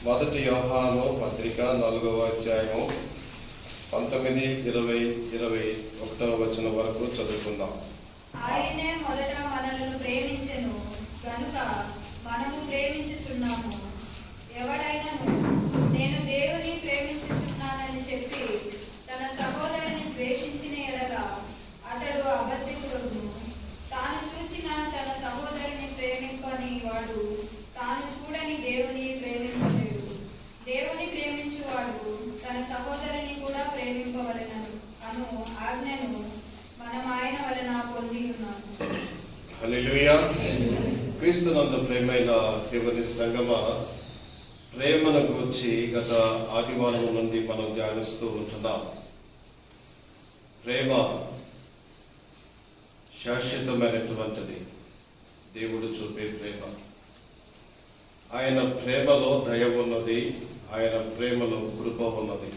మొదటి యోహాను పత్రిక 4వ అధ్యాయము 19, 20, 21వ వచనం వరకు చదువుకుందాం. ఆయనే మొదట మనలను ప్రేమించెను గనుక మనము ప్రేమించుచున్నాము. ఎవడైనను నేను దేవుని ప్రేమించుచున్నానని చెప్పి తన సహోదరుని ద్వేషించిన ఎడల అతడు అబద్ధికుడును. తాను చూచిన తన సహోదరుని ప్రేమింపని వాడు తాను చూడని దేవుని ప్రేమింపలేడు. దేవుని ప్రేమించువాడు తన సహోదరుని కూడా ప్రేమింపవలెనను అను ఆజ్ఞను మనం ఆయన వలన పొంది ఉన్నాము. హల్లెలూయా. క్రీస్తునందు ప్రేమైన దేవుని సంగమా, ప్రేమను గూర్చి గత ఆదివారం నుండి మనం ధ్యానిస్తూ ఉంటున్నాం. ప్రేమ శాశ్వతమైనటువంటిది. దేవుడు చూపే ప్రేమ, ఆయన ప్రేమలో దయ ఉన్నది, ఆయన ప్రేమలో కృప ఉన్నది.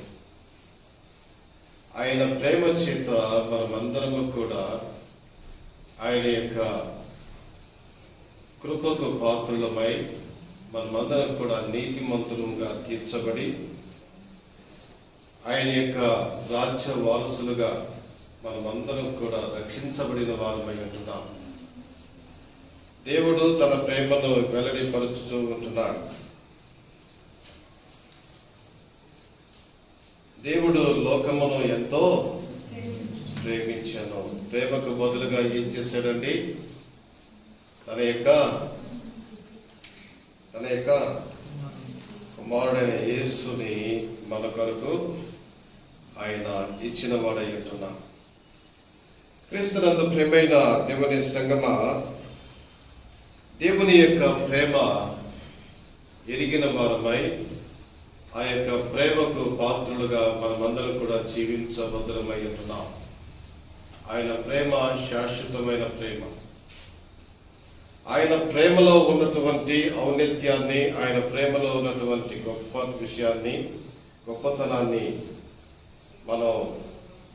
ఆయన ప్రేమ చేత మనమందరము కూడా ఆయన యొక్క కృపకు పాత్రులమై మనమందరం కూడా నీతిమంతులుగా తీర్చబడి ఆయన యొక్క రాజ్య వారసులుగా మనమందరం కూడా రక్షించబడిన వారమై ఉంటున్నాం. దేవుడు తన ప్రేమను వెల్లడిపరుచుతూ ఉంటున్నాడు. దేవుడు లోకమును ఎంతో ప్రేమించాను. ప్రేమకు బదులుగా ఏం చేశాడండి? తన యొక్క కుమారుడైన యేసుని మన కొరకు ఆయన ఇచ్చిన వాడై ఉంటున్నాడు. క్రీస్తునందు ప్రేమైన దేవుని సంగమా, దేవుని యొక్క ప్రేమ ఎరిగిన వారమై ఆ యొక్క ప్రేమకు పాత్రులుగా మనమందరం కూడా జీవించబద్ధమై ఉంటున్నాం. ఆయన ప్రేమ శాశ్వతమైన ప్రేమ. ఆయన ప్రేమలో ఉన్నటువంటి ఔన్నత్యాన్ని, ఆయన ప్రేమలో ఉన్నటువంటి గొప్ప విషయాన్ని, గొప్పతనాన్ని మనం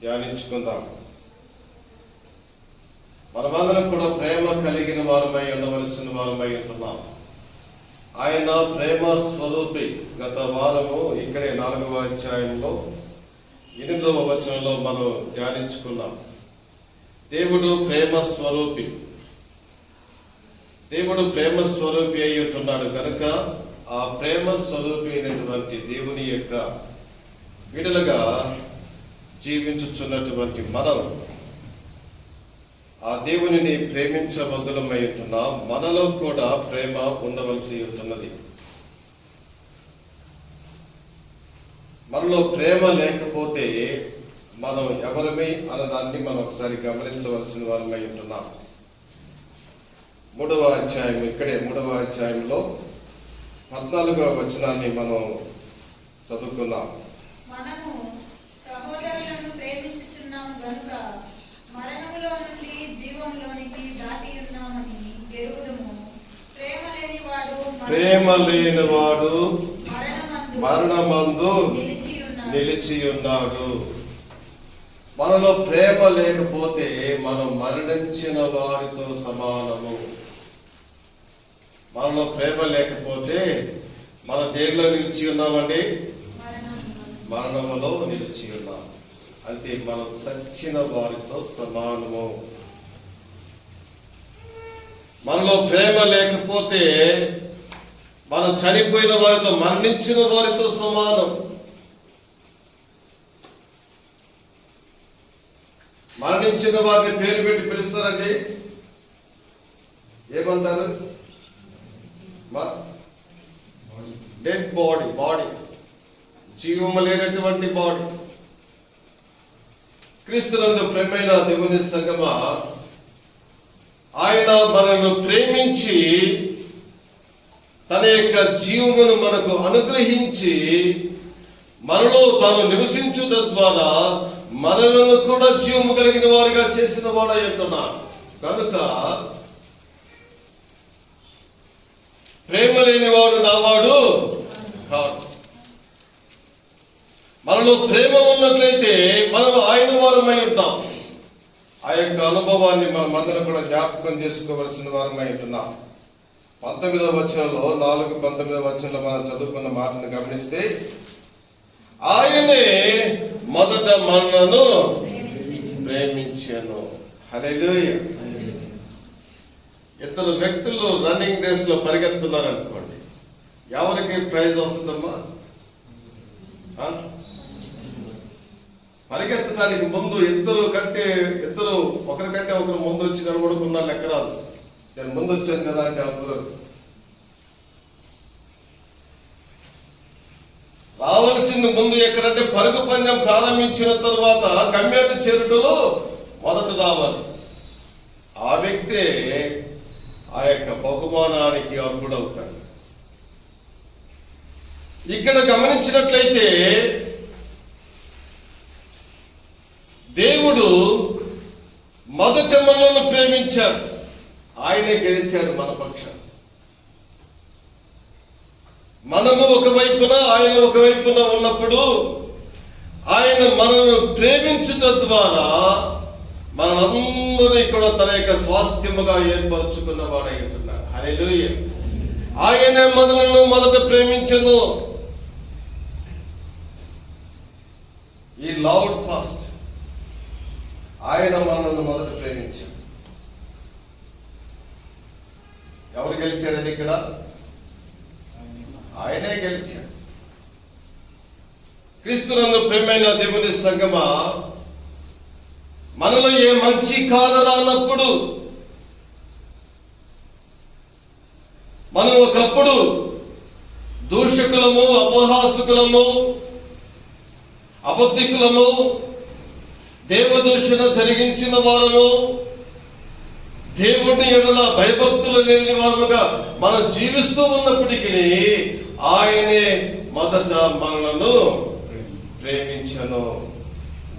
ధ్యానించుకుందాం. మనమందరం కూడా ప్రేమ కలిగిన వారమై ఉండవలసిన వారమై ఉంటున్నాం. ఆయన ప్రేమ స్వరూపి. గత వారము ఇక్కడే 4వ అధ్యాయంలో 8వ వచనంలో మనం ధ్యానించుకున్నాం. దేవుడు ప్రేమ స్వరూపి. దేవుడు ప్రేమ స్వరూపి అయి ఉంటున్నాడు కనుక ఆ ప్రేమ స్వరూపి అయినటువంటి దేవుని యొక్క విడుదలగా జీవించుచున్నటువంటి మనం ఆ దేవునిని ప్రేమించబద్ధులమై ఉంటున్నాం. మనలో కూడా ప్రేమ ఉండవలసి ఉంటున్నది. మనలో ప్రేమ లేకపోతే మనం ఎవరమే అన్నదాన్ని మనం ఒకసారి గమనించవలసిన వారమై ఉంటున్నాం. 3వ అధ్యాయం, ఇక్కడే 3వ అధ్యాయంలో 14వ వచనాన్ని మనం చదువుకుందాం. మనము సహోదరులను ప్రేమించుచున్నాము గనుక మరణములో నుండి జీవంలోనికి దాటి ఉన్నామని ఎరుగుదుము. ప్రేమ లేనివాడు మరణమందు నిలిచి ఉన్నాడు. మనలో ప్రేమ లేకపోతే మనం మరణించిన వారితో సమానము. మనలో ప్రేమ లేకపోతే మన దేనిలో నిలిచి ఉన్నామండి? మరణములో నిలిచి ఉన్నాం. అంటే మనం చచ్చిన వారితో సమానము. మనలో ప్రేమ లేకపోతే మనం చనిపోయిన వారితో, మరణించిన వారితో సమానం. మరణించిన వారిని పేరు పెట్టి పిలుస్తారండి. ఏమంటారు? డెడ్ బాడీ, జీవము లేనటువంటి బాడీ. క్రీస్తునందు ప్రేమైన దేవుని సంగమా, ఆయన మనల్ని ప్రేమించి తన యొక్క జీవమును మనకు అనుగ్రహించి మనలో తాను నివసించుట ద్వారా మనలను కూడా జీవము కలిగిన వారిగా చేసిన వాడై ఉంటున్నాడు. కనుక ప్రేమ లేనివాడు నావాడు కాడు. మనలో ప్రేమ ఉన్నట్లయితే మనం ఆయన వారమై ఉంటాం. ఆ యొక్క అనుభవాన్ని మనం అందరం కూడా జ్ఞాపకం చేసుకోవలసిన వారమై ఉంటున్నాం. 19వ వచనంలో 4:19 వచనంలో మనం చదువుకున్న మాటను గమనిస్తే, ఆయనే మొదట మనలను ప్రేమించాను. హల్లెలూయా. ఇద్దరు వ్యక్తులు రన్నింగ్ రేస్ లో పరిగెత్తున్నారు అనుకోండి, ఎవరికి ప్రైజ్ వస్తుందమ్మా? పరిగెత్తడానికి ముందు ఇద్దరు ఒకరికంటే ఒకరు ముందు వచ్చి నిలబడుకున్న లెక్క రాదు. నేను ముందు వచ్చాను కదా అంటే అప్పుడు రావాల్సింది ముందు ఎక్కడంటే పరుగు పందెం ప్రారంభించిన తరువాత గమ్యాన్ని చేరుటలో మొదట రావాలి. ఆ వ్యక్తే ఆ యొక్క బహుమానానికి అర్హుడవుతాడు. ఇక్కడ గమనించినట్లయితే దేవుడు మొదట మనల్ని ప్రేమించాడు, ఆయనే గెలిచాడు మన పక్షాన. మనము ఒకవైపున ఆయన ఒకవైపున ఉన్నప్పుడు ఆయన మనల్ని ప్రేమించుట ద్వారా మనందరినీ కూడా తన యొక్క స్వాస్థ్యముగా ఏర్పరచుకున్న వాడై ఉంటున్నాడు. హల్లెలూయా. ఆయనే మనలను మొదట ప్రేమించెను. ఈ లవ్డ్ ఫస్ట్. ఆయన మనల్ని మొదట ప్రేమించాడు. ఎవరు గెలిచారండి ఇక్కడ? ఆయనే గెలిచాడు. క్రీస్తునందు ప్రేమైన దేవుని సంగమా, మనలో ఏ మంచి కాలరానప్పుడు మనం ఒకప్పుడు దూషకులము, అపహాసకులము, అబద్ధికులము, దేవదూషణ జరిగించిన వారము, దేవుని ఎడల భయభక్తులు లేని వారముగా మనం జీవిస్తూ ఉన్నప్పటికీ ఆయనే మొదట మనలను ప్రేమించను.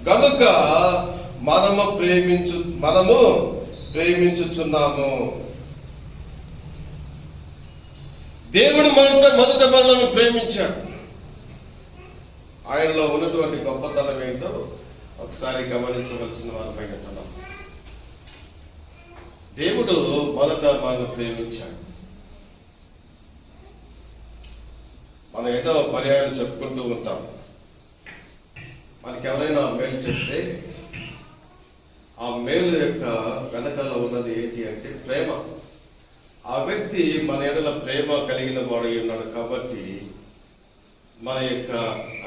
గనుక మనము ప్రేమించుచున్నాము. దేవుడు మొదట మనల్ని ప్రేమించాడు. ఆయనలో ఉన్నటువంటి గొప్పతనం ఏంటో ఒకసారి గమనించవలసిన వారిపై ఉంటున్నాం. దేవుడు మొదట మనల్ని ప్రేమించాడు. మనం ఎన్నో పర్యాయాలు చెప్పుకుంటూ ఉంటాం. మనకి ఎవరైనా మేలు చేస్తే ఆ మేలు యొక్క వెనకాల ఉన్నది ఏంటి అంటే ప్రేమ. ఆ వ్యక్తి మన ఎడల ప్రేమ కలిగిన వాడై ఉన్నాడు కాబట్టి మన యొక్క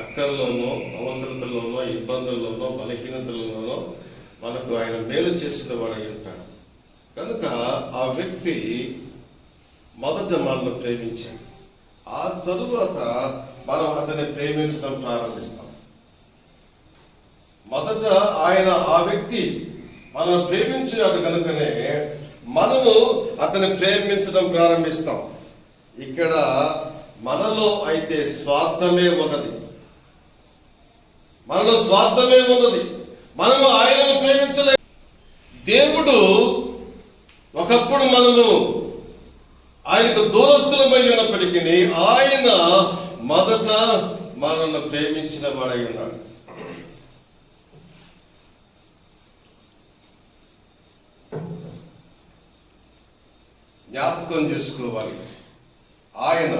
అక్కర్లోనో, అవసరతల్లోనో, ఇబ్బందుల్లోనో, బలహీనతల్లోనో మనకు ఆయన మేలు చేసిన వాడై ఉంటాడు. కనుక ఆ వ్యక్తి మొదట మనల్ని ప్రేమించాడు. ఆ తరువాత మనం అతన్ని ప్రేమించడం ప్రారంభిస్తాం. మొదట ఆయన ఆ వ్యక్తి మనల్ని ప్రేమించాడు కనుకనే మనము అతన్ని ప్రేమించడం ప్రారంభిస్తాం. ఇక్కడ మనలో అయితే స్వార్థమే ఉన్నది. మనలో స్వార్థమే ఉన్నది. మనము ఆయనను ప్రేమించలే. దేవుడు ఒకప్పుడు మనము ఆయనకు దూరస్తులమై ఉన్నప్పటికీ ఆయన మొదట మనల్ని ప్రేమించిన వాడై ఉన్నాడు. జ్ఞాపకం చేసుకోవాలి. ఆయన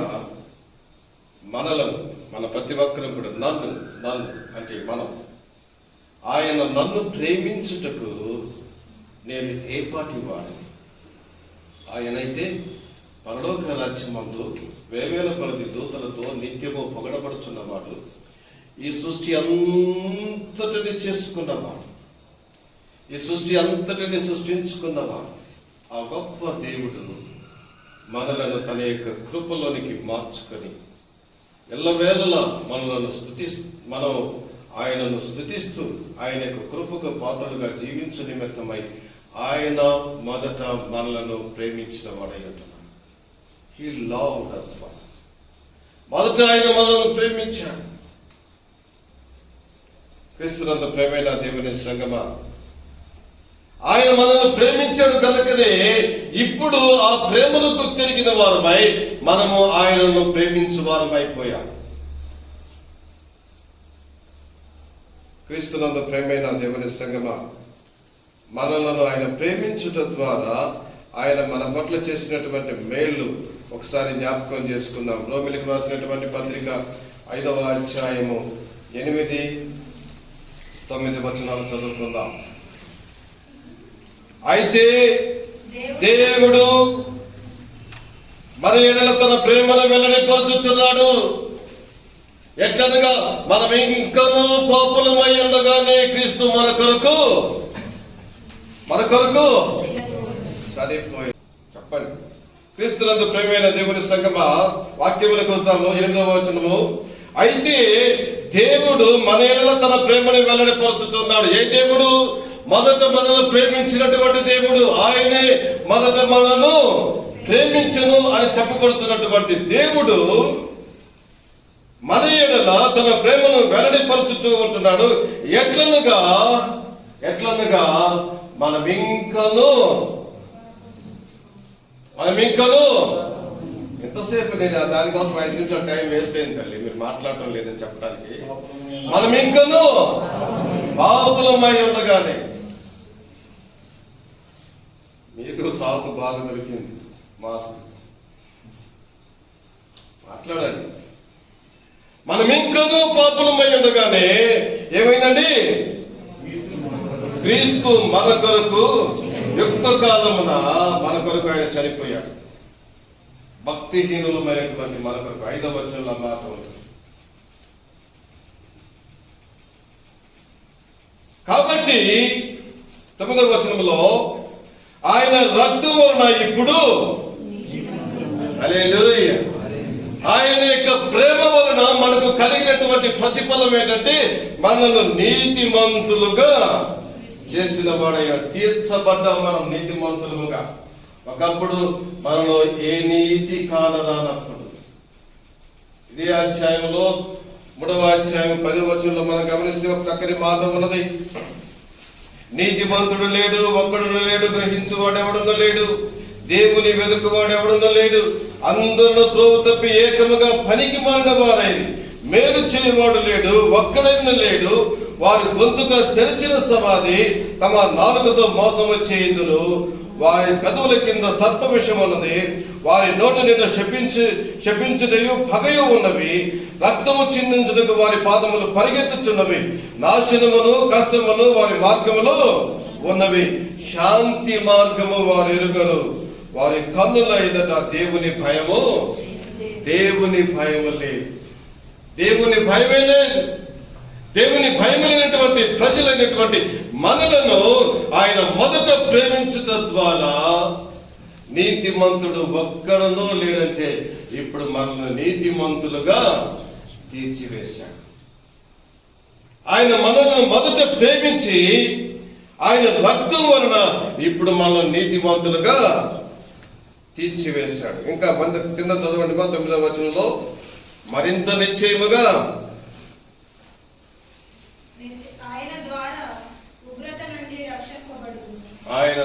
మనలను, మన ప్రతి ఒక్కరు కూడా నన్ను అంటే ఆయన నన్ను ప్రేమించుటకు నేను ఏ పాటి వాడిని. ఆయనైతే పరలోక రాజ్యమందు వేవేల కొలది దూతలతో నిత్యము పొగడబడుచున్నవాడు, ఈ సృష్టి అంతటిని చేసుకున్నవాడు, ఈ సృష్టి అంతటిని సృష్టించుకున్నవాడు. ఆ గొప్ప దేవుడు మనలను తన యొక్క కృపలోనికి మార్చుకొని ఎల్లవేళలా మనం ఆయనను స్తుతిస్తూ ఆయన యొక్క కృపకు పాత్రలుగా జీవించు నిమిత్తమై ఆయన మొదట మనలను ప్రేమించిన వాడై ఉంటున్నాడు. He loved us first. మొదట ఆయన మనల్ని ప్రేమించాడు. క్రీస్తునందు ప్రేమైన దేవుని సంగమా, ఆయన మనల్ని ప్రేమించాడు కనుకనే ఇప్పుడు ఆ ప్రేమను గుర్తెరిగిన వారమై మనము ఆయనను ప్రేమించు వారమైపోయాం. క్రీస్తునందు ప్రేమైన దేవుని సంగమా, మనలను ఆయన ప్రేమించుట ద్వారా ఆయన మన పట్ల చేసినటువంటి మేళ్ళు ఒకసారి జ్ఞాపకం చేసుకుందాం. రోమిలికి రాసినటువంటి పత్రిక 5వ అధ్యాయము 8, 9 వచనాలు చదువుకుందాం. అయితే దేవుడు మన ఎడల తన ప్రేమను వెల్లడిపరుచుచున్నాడు. ఎట్లనగా మనం ఇంకనూ పాపులమై ఉండగానే క్రీస్తు మన కొరకు సరిపోయి చెప్పండి. క్రీస్తునందు ప్రేమైన దేవుని సంగమా, వాక్యములకు వస్తాము. 8వ వచనము, అయితే దేవుడు మన ఎడల తన ప్రేమను వెల్లడిపరుచుచున్నాడు. ఏ దేవుడు? మొదట మనను ప్రేమించినటువంటి దేవుడు. ఆయనే మొదట మనను ప్రేమించును అని చెప్పబడుతున్నటువంటి దేవుడు మన ఎడల తన ప్రేమను వెల్లడిపరచుతూ ఉంటున్నాడు. ఎట్లనగా మనం ఇంకను ఎంతసేపు నేను దానికోసం 5 నిమిషాలు టైం వేస్ట్ అయింది తల్లి, మీరు మాట్లాడటం లేదని చెప్పడానికి. మనం ఇంకను పాపులమై ఉండగానే, మీకు సాకు బాగా దొరికింది, మాస్క్ మాట్లాడండి. మనం ఇంకనూ పాపులమై ఉండగానే ఏమైందండి? క్రీస్తు మన కొరకు యుక్త కాలమున మన కొరకు ఆయన చనిపోయాడు. భక్తిహీనులమైనటువంటి మన కొరకు. 5వ వచనంలో మాట ఉంది. కాబట్టి 9వ వచనంలో ఆయన రక్తం వలన ఇప్పుడు హల్లెలూయా, ఆయన యొక్క ప్రేమ వలన మనకు కలిగినటువంటి ప్రతిఫలం ఏంటంటే మనల్ని నీతిమంతులుగా చేసిన వాడైన, తీర్చబడ్డాం మనం నీతిమంతులుగా. ఒకప్పుడు మనలో ఏ నీతి కానరానప్పుడు. ఇదే అధ్యాయంలో 3వ అధ్యాయం 10వ వచనంలో మనం గమనిస్తే ఒక చక్కని మాట ఉన్నది. నీతిమంతుడు లేడు, ఒక్కడు లేడు, గ్రహించువాడు ఎవడున్న లేడు, దేవుని వెతుకువాడు ఎవడున్న లేడు, అందరూ త్రోవ తప్పి ఏకముగా పనికి మారిన వారైంది, మేలు చేయవాడు లేడు, ఒక్కడైనా లేడు. వారి గొంతుగా తెరిచిన సమాధి, తమ నాలుకతో మోసము చేయుదురు. వారి పెదవుల కింద సర్ప విషం ఉన్నది, వారి నోటి నింట శపించుటయు పగయు ఉన్నవి, రక్తము చిందించుటకు వారి పాదములు పరిగెత్తుచున్నవి, నాశనమును కష్టమును వారి మార్గములు ఉన్నవి, శాంతి మార్గము వారు ఎరుగరు, వారి కన్నుల ఎదుట దేవుని భయము లేదు. దేవుని భయమే లేదు. దేవుని భయమైనటువంటి ప్రజలైనటువంటి మనలను ఆయన మొదట ప్రేమించడం ద్వారా నీతిమంతుడు ఒక్కడనో లేడంటే ఇప్పుడు మనల్ని నీతిమంతులుగా తీర్చివేశాడు. ఆయన మనల్ని మొదట ప్రేమించి ఆయన రక్తం వలన ఇప్పుడు మనల్ని నీతిమంతులుగా తీర్చివేశాడు. ఇంకా కింద చదవండి 9వ వచనంలో, మరింత నిశ్చయముగా ఆయన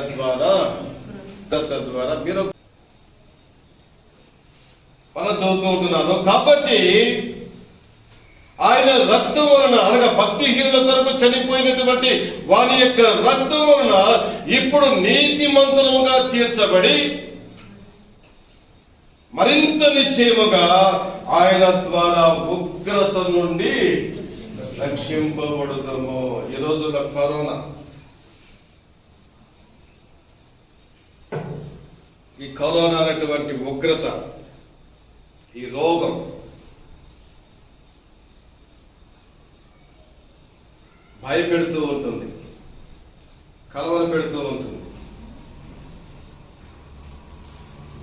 ద్వారా మీరు మనం చదువుతూ ఉంటున్నాను. కాబట్టి ఆయన రక్తం వలన, అనగా భక్తిహీనుల కొరకు చనిపోయినటువంటి వాని యొక్క రక్తం వలన ఇప్పుడు నీతిమంతులముగా తీర్చబడి మరింత నిశ్చయముగా ఆయన ద్వారా ఉగ్రత నుండి రక్షింపబడుతాము. ఈ రోజుల్లో కరోనా, ఈ కరోనా అనేటువంటి ఉగ్రత, ఈ రోగం భయపెడుతూ ఉంటుంది, కలవర పెడుతూ ఉంటుంది.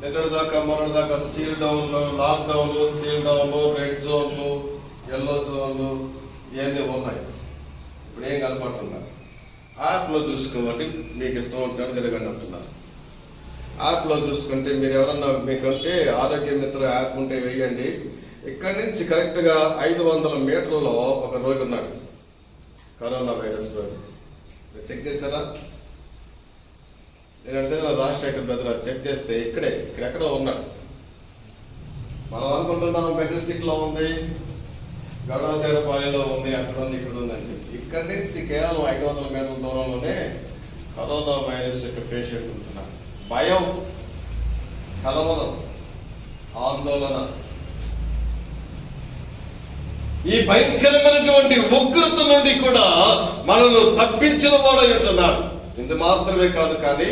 నిన్నటిదాకా మొన్నటిదాకా సీల్ డౌన్లు, లాక్డౌన్లు, సీల్ డౌన్లు, రెడ్ జోన్లు, ఎల్లో జోన్లు ఇవన్నీ ఉన్నాయి. ఇప్పుడు ఏం కనపడుతున్నారు? యాప్లో చూసుకోవాలి, మీకు ఇష్టం వచ్చాడు తిరగండి అంటున్నారు. యాప్లో చూసుకుంటే మీరు ఎవరన్నా మీకంటే ఆరోగ్య మిత్ర యాప్ ఉంటే వేయండి. ఇక్కడి నుంచి కరెక్ట్గా 500 మీటర్లలో ఒక రోగి ఉన్నాడు, కరోనా వైరస్ రోగి. చెక్ చేశారా? నేను అడిగితే రాజశేఖర్ బ్రదర్ చెక్ చేస్తే ఇక్కడెక్కడో ఉన్నాడు. మనం అనుకుంటున్నాం మెజెస్టిక్లో ఉంది, గడవచేరపాలిలో ఉంది, అక్కడ ఉంది, ఇక్కడ ఉంది అని చెప్పి. ఇక్కడి నుంచి కేవలం 500 మీటర్ల దూరంలోనే కరోనా వైరస్ యొక్క పేషెంట్ ఉంటున్నాడు. భయం, కలవరం, ఆందోళన, ఈ భయంకరమైనటువంటి ఉగ్రత నుండి కూడా మనల్ని తప్పించిన వాడై ఉంటున్నాడు. ఇది మాత్రమే కాదు, కానీ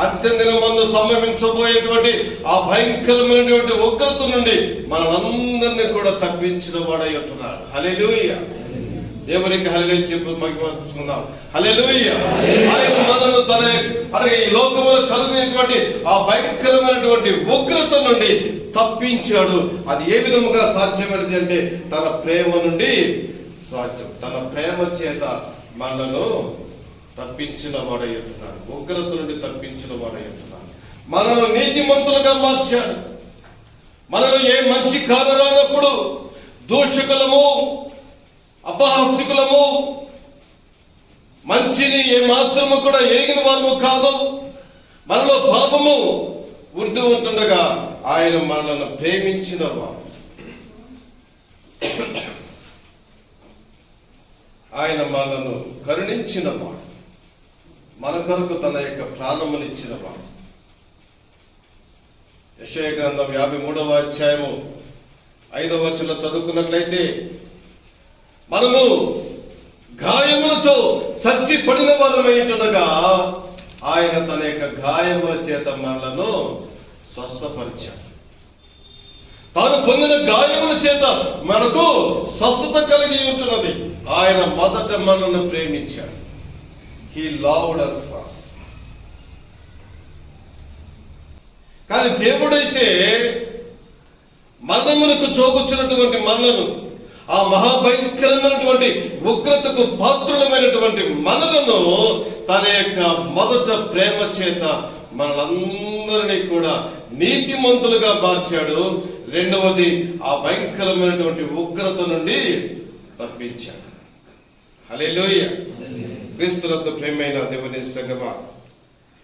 అంత్యదినమందు సంభవించబోయేటువంటి ఆ భయంకరమైనటువంటి ఉగ్రత నుండి మనలందరినీ కూడా తప్పించిన వాడై ఉంటున్నాడు. హల్లెలూయా. దేవునికి హల్లెలూయా చెప్పు మహిమపరుచుకుందాం. హల్లెలూయా. ఆయన మనల్ని తన అలాగే ఈ లోకములో కలిగినటువంటి ఆ భయంకరమైనటువంటి ఉగ్రత నుండి తప్పించాడు. అది ఏ విధముగా సాధ్యమైనది అంటే తన ప్రేమ నుండి సాధ్యం. తన ప్రేమ చేత మనను తప్పించిన వాడై ఉంటున్నాడు. ఉగ్రత నుండి తప్పించిన వాడై ఉంటున్నాడు. మనను నీతిమంతులుగా మార్చాడు. మనలో ఏ మంచి కారణమైనప్పుడు దూషకులము, అపహాస్యకులము, మంచిని ఏ మాత్రము కూడా ఎరిగిన వారము కాదు. మనలో పాపము ఉంటుండగా ఆయన మనల్ని ప్రేమించిన వాడు. ఆయన మనను కరుణించిన వాడు. మన కొరకు తన యొక్క ప్రాణమునిచ్చిన వాడు. యెషయా గ్రంథం 53వ అధ్యాయము 5వ వచనంలో చదువుకున్నట్లయితే, మనము గాయములతో సచ్చి పడిన వారమైంటుండగా ఆయన తన యొక్క గాయముల చేత మనలను స్వస్థపరిచాడు. తాను పొందిన గాయముల చేత మనకు స్వస్థత కలిగి ఉంటున్నది. ఆయన మొదట మనల్ని ప్రేమించాడు. He loved us first. కానీ దేవుడైతే మరణమునకు చోకొచ్చినటువంటి మనలను, ఆ మహాభయంకరమైనటువంటి ఉగ్రతకు పాత్రులమైనటువంటి మనలను తన యొక్క మొదట ప్రేమ చేత మనలందరినీ కూడా నీతిమంతులుగా మార్చాడు. రెండవది, ఆ భయంకరమైనటువంటి ఉగ్రత నుండి తప్పించాడు. హల్లెలూయా. క్రీస్తునందు ప్రేమైన దేవుని సంగమా,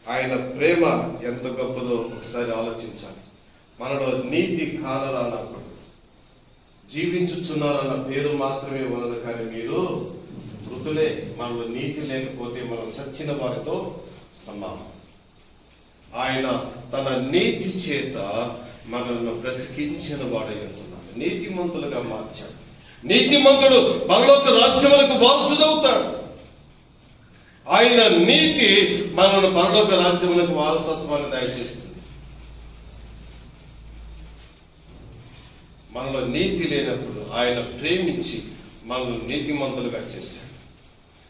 ఆయన ప్రేమ ఎంత గొప్పదో ఒకసారి ఆలోచించాలి. మనలో నీతి కానరానప్పుడు జీవించుచున్నారన్న పేరు మాత్రమే ఉన్నది, కానీ మీరు మృతులే. మనలో నీతి లేకపోతే మనం చచ్చిన వారితో సమానం. ఆయన తన నీతి చేత మనల్ని బ్రతికించిన వాడై ఉంటున్నాడు. నీతిమంతులుగా మార్చాడు. నీతిమంతుడు పరలోక రాజ్యములకు వారసుడవుతాడు. ఆయన నీతి మనల్ని పరలోక రాజ్యములకు వారసత్వాన్ని దయచేస్తుంది. మనలో నీతి లేనప్పుడు ఆయన ప్రేమించి మనల్ని నీతిమంతులుగా చేశాడు.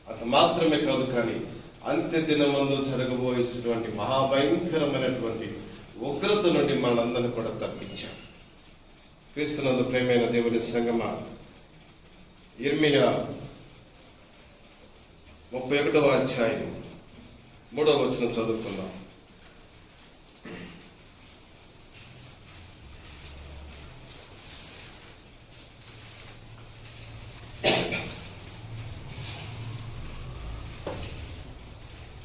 అంత మాత్రమే కాదు, కానీ అంత్య దినమందు జరగబోయేటువంటి మహాభయంకరమైనటువంటి ఉగ్రత నుండి మనందరినీ కూడా తప్పించాడు. క్రీస్తునందు ప్రేమైన దేవుని సంగమా, ఇర్మియా 31వ అధ్యాయం 3వ వచనం చదువుకుందాం.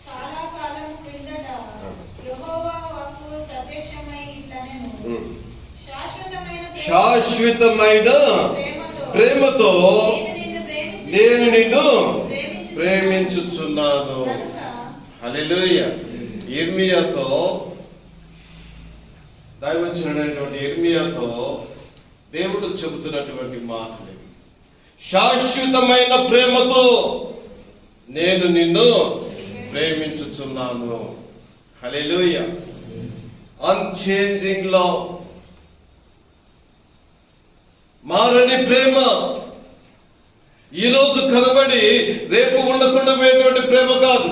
చాలా కాలం క్రిందట యెహోవా వాక్కు ప్రత్యక్షమై ఇట్లనెను, శాశ్వతమైన ప్రేమతో నేను నిన్ను ప్రేమించుచున్నాను. హల్లెలూయా. ఇర్మియాతో, దైవజనుడైనటువంటి ఇర్మియాతో దేవుడు చెబుతున్నటువంటి మాటలు, శాశ్వతమైన ప్రేమతో నేను నిన్ను ప్రేమించుచున్నాను. హల్లెలూయా. అన్చేంజింగ్ లవ్, మారని ప్రేమ. ఈరోజు కనబడి రేపు ఉండకుండా పోయేటువంటి ప్రేమ కాదు.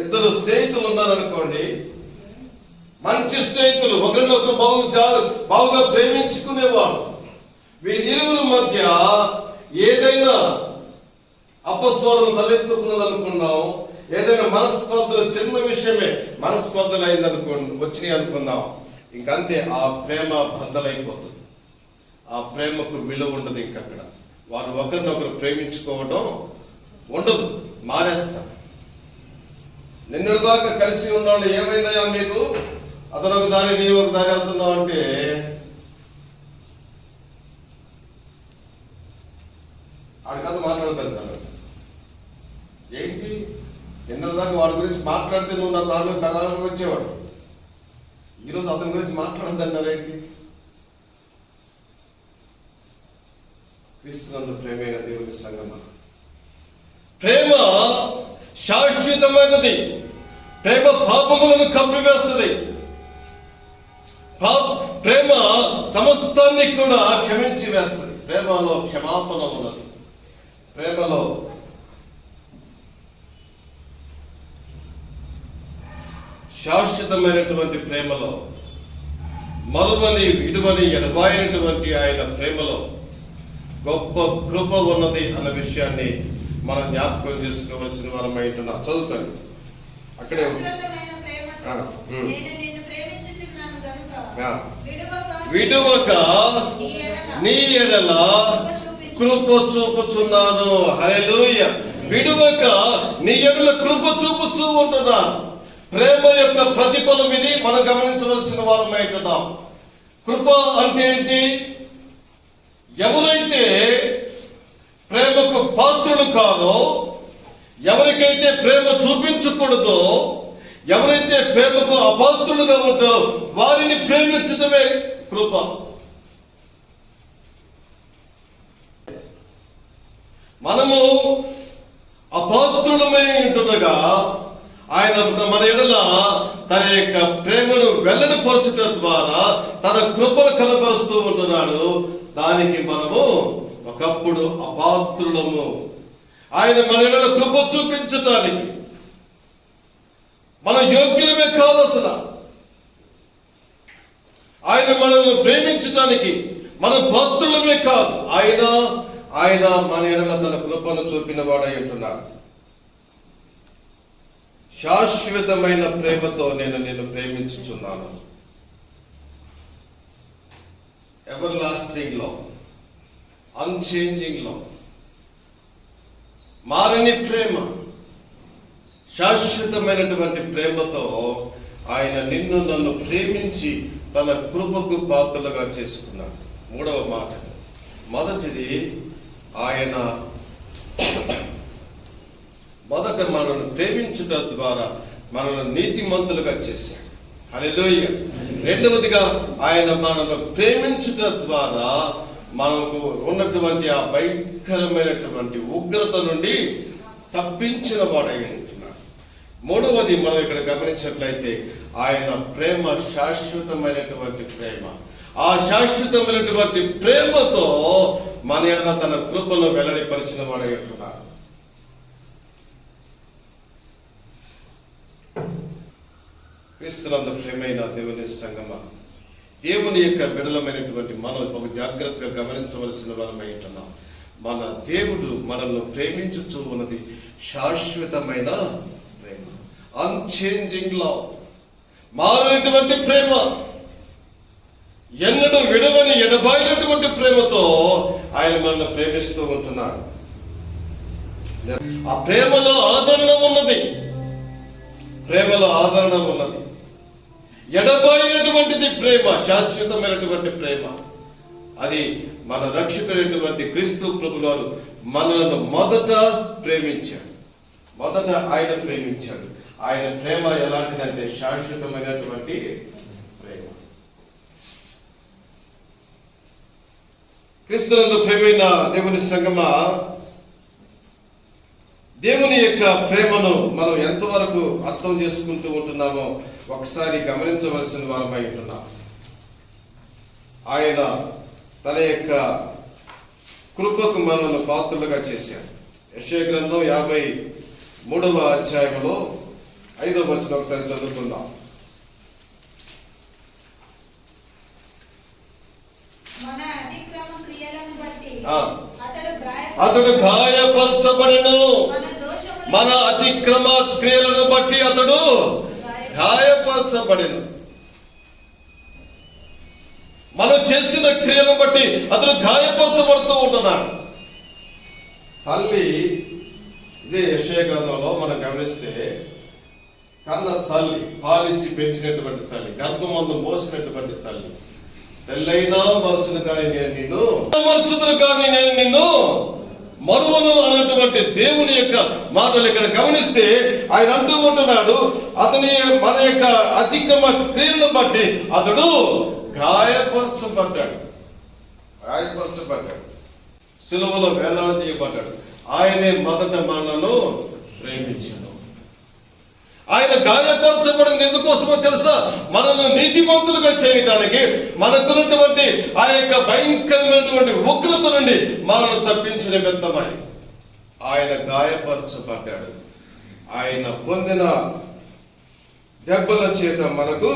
ఇద్దరు స్నేహితులు ఉన్నారనుకోండి, మంచి స్నేహితులు, ఒకరినొకరు బాగుగా ప్రేమించుకునేవాడు. వీరిరువురి మధ్య ఏదైనా అపస్వరం తలెత్తుకున్నదనుకున్నాం, ఏదైనా మనస్పర్ధలు, చిన్న విషయమే మనస్పర్ధలు వచ్చినాయి అనుకుందాం, ఇంకంతే ఆ ప్రేమ బద్దలైపోతుంది. ఆ ప్రేమకు విలువ ఉండదు. ఇంకక్కడ వారు ఒకరినొకరు ప్రేమించుకోవడం ఉండదు, మానేస్తారు. నిన్నటిదాకా కలిసి ఉన్నాళ్ళు, ఏమైందయ్యా మీకు, అతను ఒక దారి నీ ఒక దారి వెళ్తున్నావు అంటే ఆడికాదు మాట్లాడతారు సార్. ఏంటి, నిన్నటిదాకా వాడి గురించి మాట్లాడితే నువ్వు నా మీద తరాలకు వచ్చేవాడు, ఈరోజు అతని గురించి మాట్లాడద్దన్నారేంటి? క్రీస్తునందు ప్రేమైన దేవుని సంగమా, ప్రేమ శాశ్వతమైనది. ప్రేమ పాపములను కప్పివేస్తుంది. ప్రేమ సమస్తాన్ని కూడా క్షమించి వేస్తుంది. ప్రేమలో క్షమాపణ ఉన్నది. ప్రేమలో శాశ్వతమైనటువంటి ప్రేమలో, మరువని విడువని ఎడబాయినటువంటి ఆయన ప్రేమలో గొప్ప కృప ఉన్నది అన్న విషయాన్ని మనం జ్ఞాపకం చేసుకోవలసిన వారం అయినా. చదువుతాను అక్కడే. శాశ్వతమైన ప్రేమతో నేను నిన్ను ప్రేమించుచున్నాను గనుక విడువక నీ ఎడల కృప చూపుచున్నాను. హల్లెలూయా. విడువక నీ ఎడల కృప చూపుచూ ఉంటున్నాను. ప్రేమ యొక్క ప్రతిఫలం ఇది. మనం గమనించవలసిన వారం అయితున్నాం. కృప అంటే ఏంటి? ఎవరైతే ప్రేమకు పాత్రులు కాదో, ఎవరికైతే ప్రేమ చూపించకూడదో, ఎవరైతే ప్రేమకు అపాత్రులుగా ఉంటారో వారిని ప్రేమించడమే కృప. మనము అపాత్రులమై ఉంటుండగా ఆయన మన ఎడల తన యొక్క ప్రేమను వెల్లడిపరచడం ద్వారా తన కృపను కనబరుస్తూ ఉంటున్నాడు. దానికి మనము ఒకప్పుడు అపాత్రులము. ఆయన మన ఎడల కృప చూపించటానికి మన యోగ్యులమే కాదు అసలు. ఆయన మనల్ని ప్రేమించటానికి మన పాత్రులమే కాదు. ఆయన మన ఎడల తన కృపను చూపిన వాడై ఉంటున్నాడు. శాశ్వతమైన ప్రేమతో నేను నిన్ను ప్రేమించుచున్నాను. Everlasting love, unchanging love, మారని ప్రేమ, శాశ్వతమైనటువంటి ప్రేమతో ఆయన నిన్ను నన్ను ప్రేమించి తన కృపకు పాత్రలుగా చేసుకున్నాడు. మూడవ మాట, మొదటిది ఆయన మొదట మనల్ని ప్రేమించడం ద్వారా మనల్ని నీతిమంతులుగా చేశాడు. హల్లెలూయా. రెండవదిగా ఆయన మనల్ని ప్రేమించడం ద్వారా మనకు ఉన్నటువంటి ఆ భయంకరమైనటువంటి ఉగ్రత నుండి తప్పించిన వాడై ఉంటున్నాడు. మూడవది మనం ఇక్కడ గమనించినట్లయితే ఆయన ప్రేమ శాశ్వతమైనటువంటి ప్రేమ. ఆ శాశ్వతమైనటువంటి ప్రేమతో మన ఎడల తన కృపను వెల్లడిపరిచిన వాడై ఉంటున్నాడు. క్రీస్తునందు ప్రేమైన దేవుని సంగమా, దేవుని యొక్క బిడలమైనటువంటి మనం ఒక జాగ్రత్తగా గమనించవలసిన వారమై ఉంటున్నాం. మన దేవుడు మనల్ని ప్రేమించుచూ ఉన్నది శాశ్వతమైన ప్రేమ, అన్చేంజింగ్ లవ్, మారినటువంటి ప్రేమ, ఎన్నడూ విడవని ఎడబాయినటువంటి ప్రేమతో ఆయన మనల్ని ప్రేమిస్తూ ఉంటున్నాడు. ఆ ప్రేమలో ఆదరణ ఉన్నది. ప్రేమలో ఆదరణ ఉన్నది. ఎడబాయినటువంటిది ప్రేమ, శాశ్వతమైనటువంటి ప్రేమ. అది మన రక్షకుడైనటువంటి క్రీస్తు ప్రభువు వారు మనలను మొదట ప్రేమించాడు. మొదట ఆయన ప్రేమించాడు. ఆయన ప్రేమ ఎలాంటిదంటే శాశ్వతమైనటువంటి ప్రేమ. క్రీస్తునందు ప్రేమైన దేవుని సంగమా, దేవుని యొక్క ప్రేమను మనం ఎంతవరకు అర్థం చేసుకుంటూ ఉంటున్నామో ఒకసారి గమనించవలసిన వారమై ఉంటున్నాం. ఆయన తన యొక్క కృపకు మనల్ని పాత్రులుగా చేశాడు. యెషయా గ్రంథం 53వ అధ్యాయంలో 5వ వచనం ఒకసారి చదువుకుందాం. అతడు గాయపరచబడెను, మన అతిక్రమ క్రియలను బట్టి అతడు గాయపరచబడెను. మనం చేసిన క్రియలను బట్టి అతడు గాయపరచబడుతూ ఉంటున్నాడు. తల్లి, ఇదే యెషయా గ్రంథంలో మనం గమనిస్తే, కన్న తల్లి, పాలించి పెంచినటువంటి తల్లి, గర్భమందు మోసినటువంటి తల్లి, తెల్లైనా మరుచును కానీ నేను నిన్ను మరువను అన్నటువంటి దేవుని యొక్క మాటలు ఇక్కడ గమనిస్తే ఆయన అంటూ ఉంటున్నాడు, మన యొక్క అతిక్రమ క్రియలను బట్టి అతడు గాయపరచబడ్డాడు. సిలువలో వేలాడదీయబడ్డాడు. ఆయనే మొదట మనలను ప్రేమించాడు. ఆయన గాయపరచబడింది ఎందుకోసమో తెలుసా? మనల్ని నీతిమంతులుగా చేయడానికి, మనకున్నటువంటి ఆ యొక్క భయంకరమైనటువంటి ఉగ్రత నుండి మనల్ని తప్పించిన నిమిత్తమై ఆయన గాయపరచబడ్డాడు. ఆయన పొందిన దెబ్బల చేత మనకు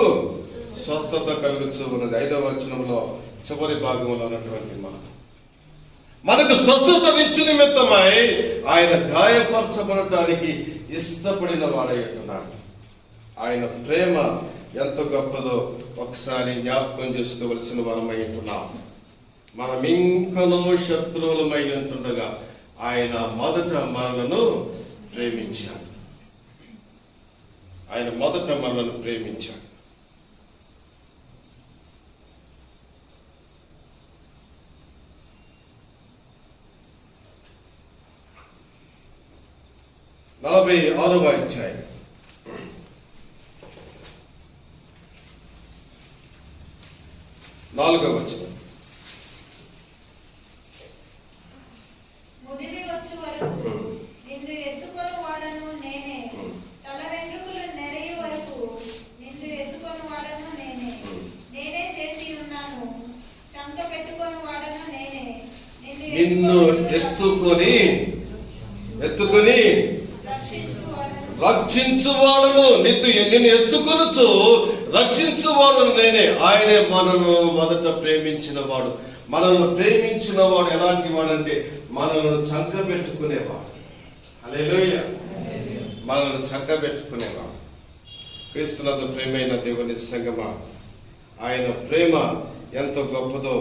స్వస్థత కలుగుతూ ఉన్నది. 5వ వచనంలో చివరి భాగంలో ఉన్నటువంటి మాట, మనకు స్వస్థతనిచ్చు నిమిత్తమై ఆయన గాయపరచబడటానికి ఇష్టపడిన వాడై ఉంటున్నాడు. ఆయన ప్రేమ ఎంత గొప్పదో ఒకసారి జ్ఞాపకం చేసుకోవలసిన వారమై ఉంటున్నాం. మనం ఇంకనో శత్రువులమై ఉంటుండగా ఆయన మొదట మనలను ప్రేమించాడు. ఆయన మొదట మనలను ప్రేమించాడు. నలభై 6వ అధ్యాయం 4వ వచనం. ముదిమి వచ్చు వరకు నిన్ను ఎత్తుకొని వాడను నేనే, తల వెంట్రుకలు నెరయి వరకు నిన్ను ఎత్తుకొని వాడను నేనే, నేనే చేసి ఉన్నాను, చంక పెట్టుకొని వాడను నేనే, నిన్ను ఎత్తుకొని రక్షించువాడను, నిన్ను ఎత్తుకొనొచ్చు రక్షించువాడను నేనే. ఆయనే మనను మొదట ప్రేమించిన వాడు. మనల్ని ప్రేమించిన వాడు ఎలాంటి వాడంటే మనల్ని చక్కబెట్టుకునేవాడు. హల్లెలూయా. మనల్ని చక్కబెట్టుకునేవాడు. క్రీస్తునందు ప్రేమైన దేవుని సంగమా, ఆయన ప్రేమ ఎంత గొప్పదో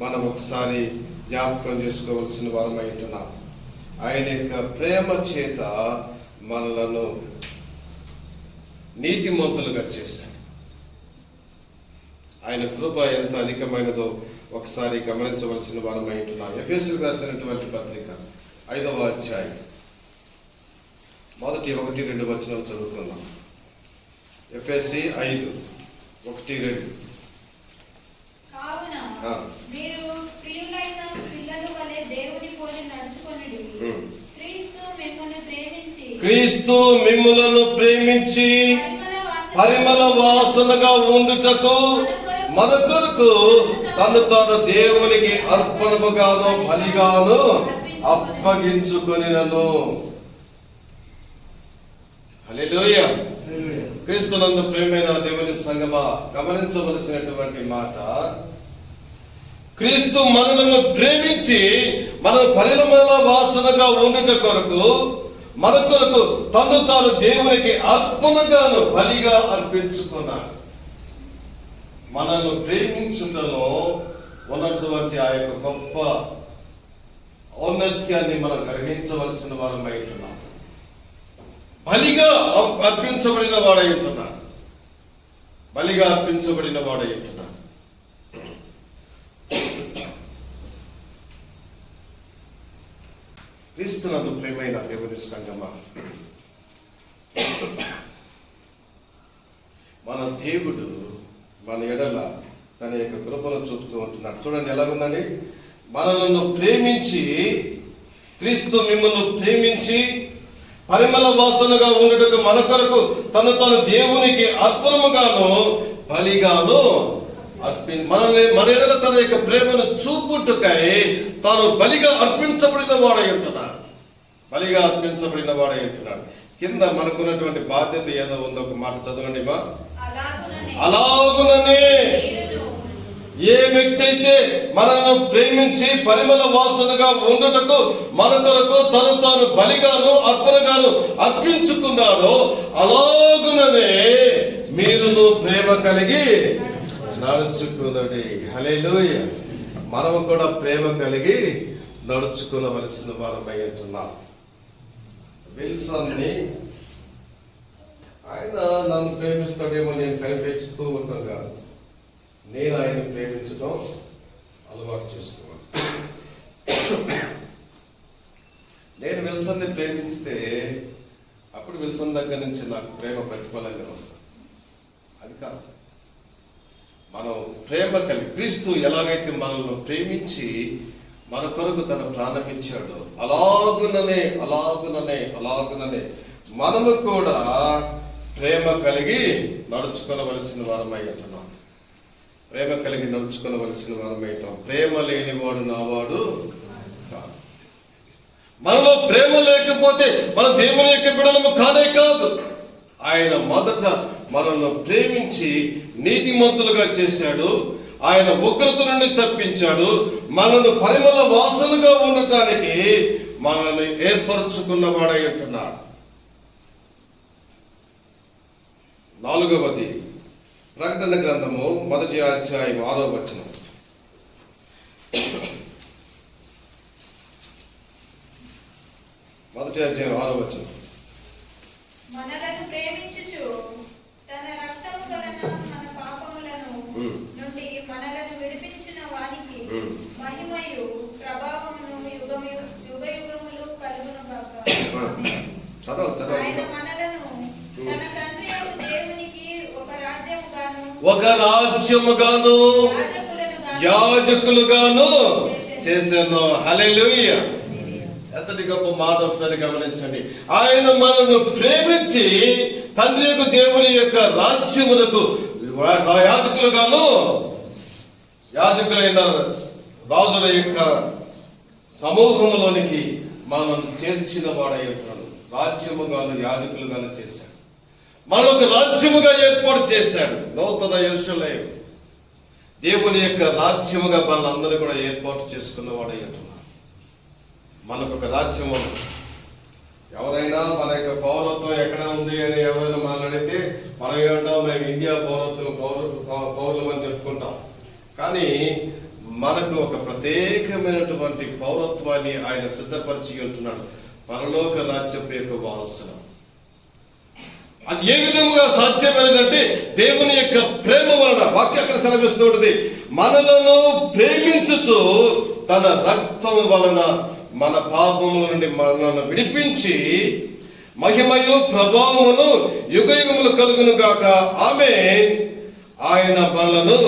మనం ఒకసారి జ్ఞాపకం చేసుకోవలసిన వారమై ఉంటున్నాం. ఆయన యొక్క ప్రేమ చేత మనలను నీతిమంతులుగా చేశాడు. ఆయన కృప ఎంత అధికమైనదో ఒకసారి గమనించవలసిన వారమై ఉంటున్నాం. ఎఫెసీయులకు రాసినటువంటి పత్రిక 5వ అధ్యాయం మొదటి 1-2 వచనాలు చదువుకుందాం. ఎఫెసీ 5:1-2. కావున మీరు ప్రియులైన పిల్లల వలె దేవుని పోలి నడుచుకొనుడి. క్రీస్తు మిమ్ములను ప్రేమించి పరిమళ వాసనగా ఉండుటకు మన కొరకు తాను దేవునికి అర్పణముగాను బలిగాను అప్పగించుకొనినను. హల్లెలూయా. క్రీస్తునందు ప్రేమైన దేవుని సంగమా, గమనించవలసినటువంటి మాట, క్రీస్తు మనలను ప్రేమించి మనం పరిమళ వాసనగా ఉండుట కొరకు మన కొరకు తాను దేవునికి అర్పణగాను బలిగా అర్పించుకున్నాడు. మనల్ని ప్రేమించుటలో ఉన్నటువంటి ఆ యొక్క గొప్ప ఔన్నత్యాన్ని మనం గ్రహించవలసిన వారమై ఉంటున్నాం. బలిగా అర్పించబడిన వాడై ఉంటున్నాడు. బలిగా అర్పించబడిన వాడై ఉంటున్నాడు. క్రీస్తునందు ప్రేమైన దేవుని సంగమా, మన దేవుడు మన ఎడల తన యొక్క కృపను చూపుతూ ఉంటున్నాడు. చూడండి ఎలాగుందండి. మనలను ప్రేమించి, క్రీస్తు మిమ్మల్ని ప్రేమించి పరిమళ వాసనగా ఉండటకు మన కొరకు తాను దేవునికి అర్పణముగాను బలిగాను మన ఎడల తన యొక్క ప్రేమను చూపుటకై తాను బలిగా అర్పించబడిన వాడై ఉంటున్నాడు. బలిగా అర్పించబడిన వాడై ఉంటున్నాడు. కింద మనకున్నటువంటి బాధ్యత ఏదో ఉందో ఒక మాట చదవండి. అలాగుననే ఏ వ్యక్తి అయితే మనల్ని ప్రేమించి పరిమళ వాసనగా ఉండటకు మన కొరకు తాను బలిగాను అర్పణగాను అర్పించుకున్నాడో అలాగుననే మీరును ప్రేమ కలిగి నడుచుకున్నది. హల్లెలూయా. మనము కూడా ప్రేమ కలిగి నడుచుకునవలసిన వారమై ఉంటున్నాం. విల్సన్ని ఆయన నన్ను ప్రేమిస్తాడేమో నేను కనిపెట్టుతూ ఉంటాను కాదు, నేను ఆయన ప్రేమించడం అలవాటు చేసుకోవాలి. నేను విల్సన్ని ప్రేమిస్తే అప్పుడు విల్సన్ దగ్గర నుంచి నాకు ప్రేమ ప్రతిఫలంగా వస్తుంది. అది కాదు. మనం ప్రేమ కలిగి క్రీస్తు ఎలాగైతే మనల్ని ప్రేమించి మన కొరకు తన ప్రాణం ఇచ్చాడో అలాగుననే మనము కూడా ప్రేమ కలిగి నడుచుకొనవలసిన వారమై ఉంటున్నాం. ప్రేమ కలిగి నడుచుకొనవలసిన వారమై ఉంటాం. ప్రేమ లేనివాడు నావాడు కాదు. మనలో ప్రేమ లేకపోతే మన దేవుని యొక్క బిడ్డలము కానే కాదు. ఆయన మొదట మనల్ని ప్రేమించి నీతిమంతులుగా చేశాడు. ఆయన ఉగ్రత నుండి తప్పించాడు. మనల్ని పరిమళ వాసనగా ఉండటానికి మనల్ని ఏర్పరచుకున్నవాడై ఉంటున్నాడు. 4వది ప్రకటన గ్రంథము 1వ అధ్యాయం 6వ వచనం. మనలను ప్రేమించుచు తన రక్తము వలన మన పాపములను నుండి మనలను విడిపించిన వానికి మహిమయు ప్రభావమును యుగయుగములు కలుగును గాక. ఆయన మనలను తన తండ్రి అయిన దేవునికి ఒక రాజ్యముగాను యాజకులుగాను చేశాను. హల్లెలూయా. ఎంతటి గొప్ప మాట ఒకసారి గమనించండి. ఆయన మనల్ని ప్రేమించి తండ్రి యొక్క దేవుని యొక్క రాజ్యములకు యాజకులైన రాజుల యొక్క సమూహంలోనికి మనం చేర్చిన వాడై ఉంటాడు. రాజ్యముగాను యాజకులుగాను చేశాడు. మనకు రాజ్యముగా ఏర్పాటు చేశాడు. నూతన యెరూషలేము దేవుని యొక్క రాజ్యముగా మనల్ని కూడా ఏర్పాటు చేసుకున్న వాడై ఉంటున్నాడు. మనకు ఒక రాజ్యం ఉంది. ఎవరైనా మన యొక్క పౌరత్వం ఎక్కడ ఉంది అని ఎవరైనా మనం అడిగితే మనం ఏమంటాం, మేము ఇండియా పౌరులం అని చెప్పుకుంటాం. కానీ మనకు ఒక ప్రత్యేకమైనటువంటి పౌరత్వాన్ని ఆయన సిద్ధపరిచి ఉంటున్నాడు. పరలోక రాజ్యం యొక్క వారసులు. అది ఏ విధంగా సాధ్యమైనదంటే దేవుని యొక్క ప్రేమ వలన. వాక్యం అక్కడ సెలవిస్తూ ఉంటుంది, మనలను ప్రేమించుచు తన రక్తం వలన మన పాపముల నుండి మనల్ని విడిపించి మహిమయు ప్రభావమును యుగయుగములు కలుగును గాక. ఆమేన్. ఆయన మనలను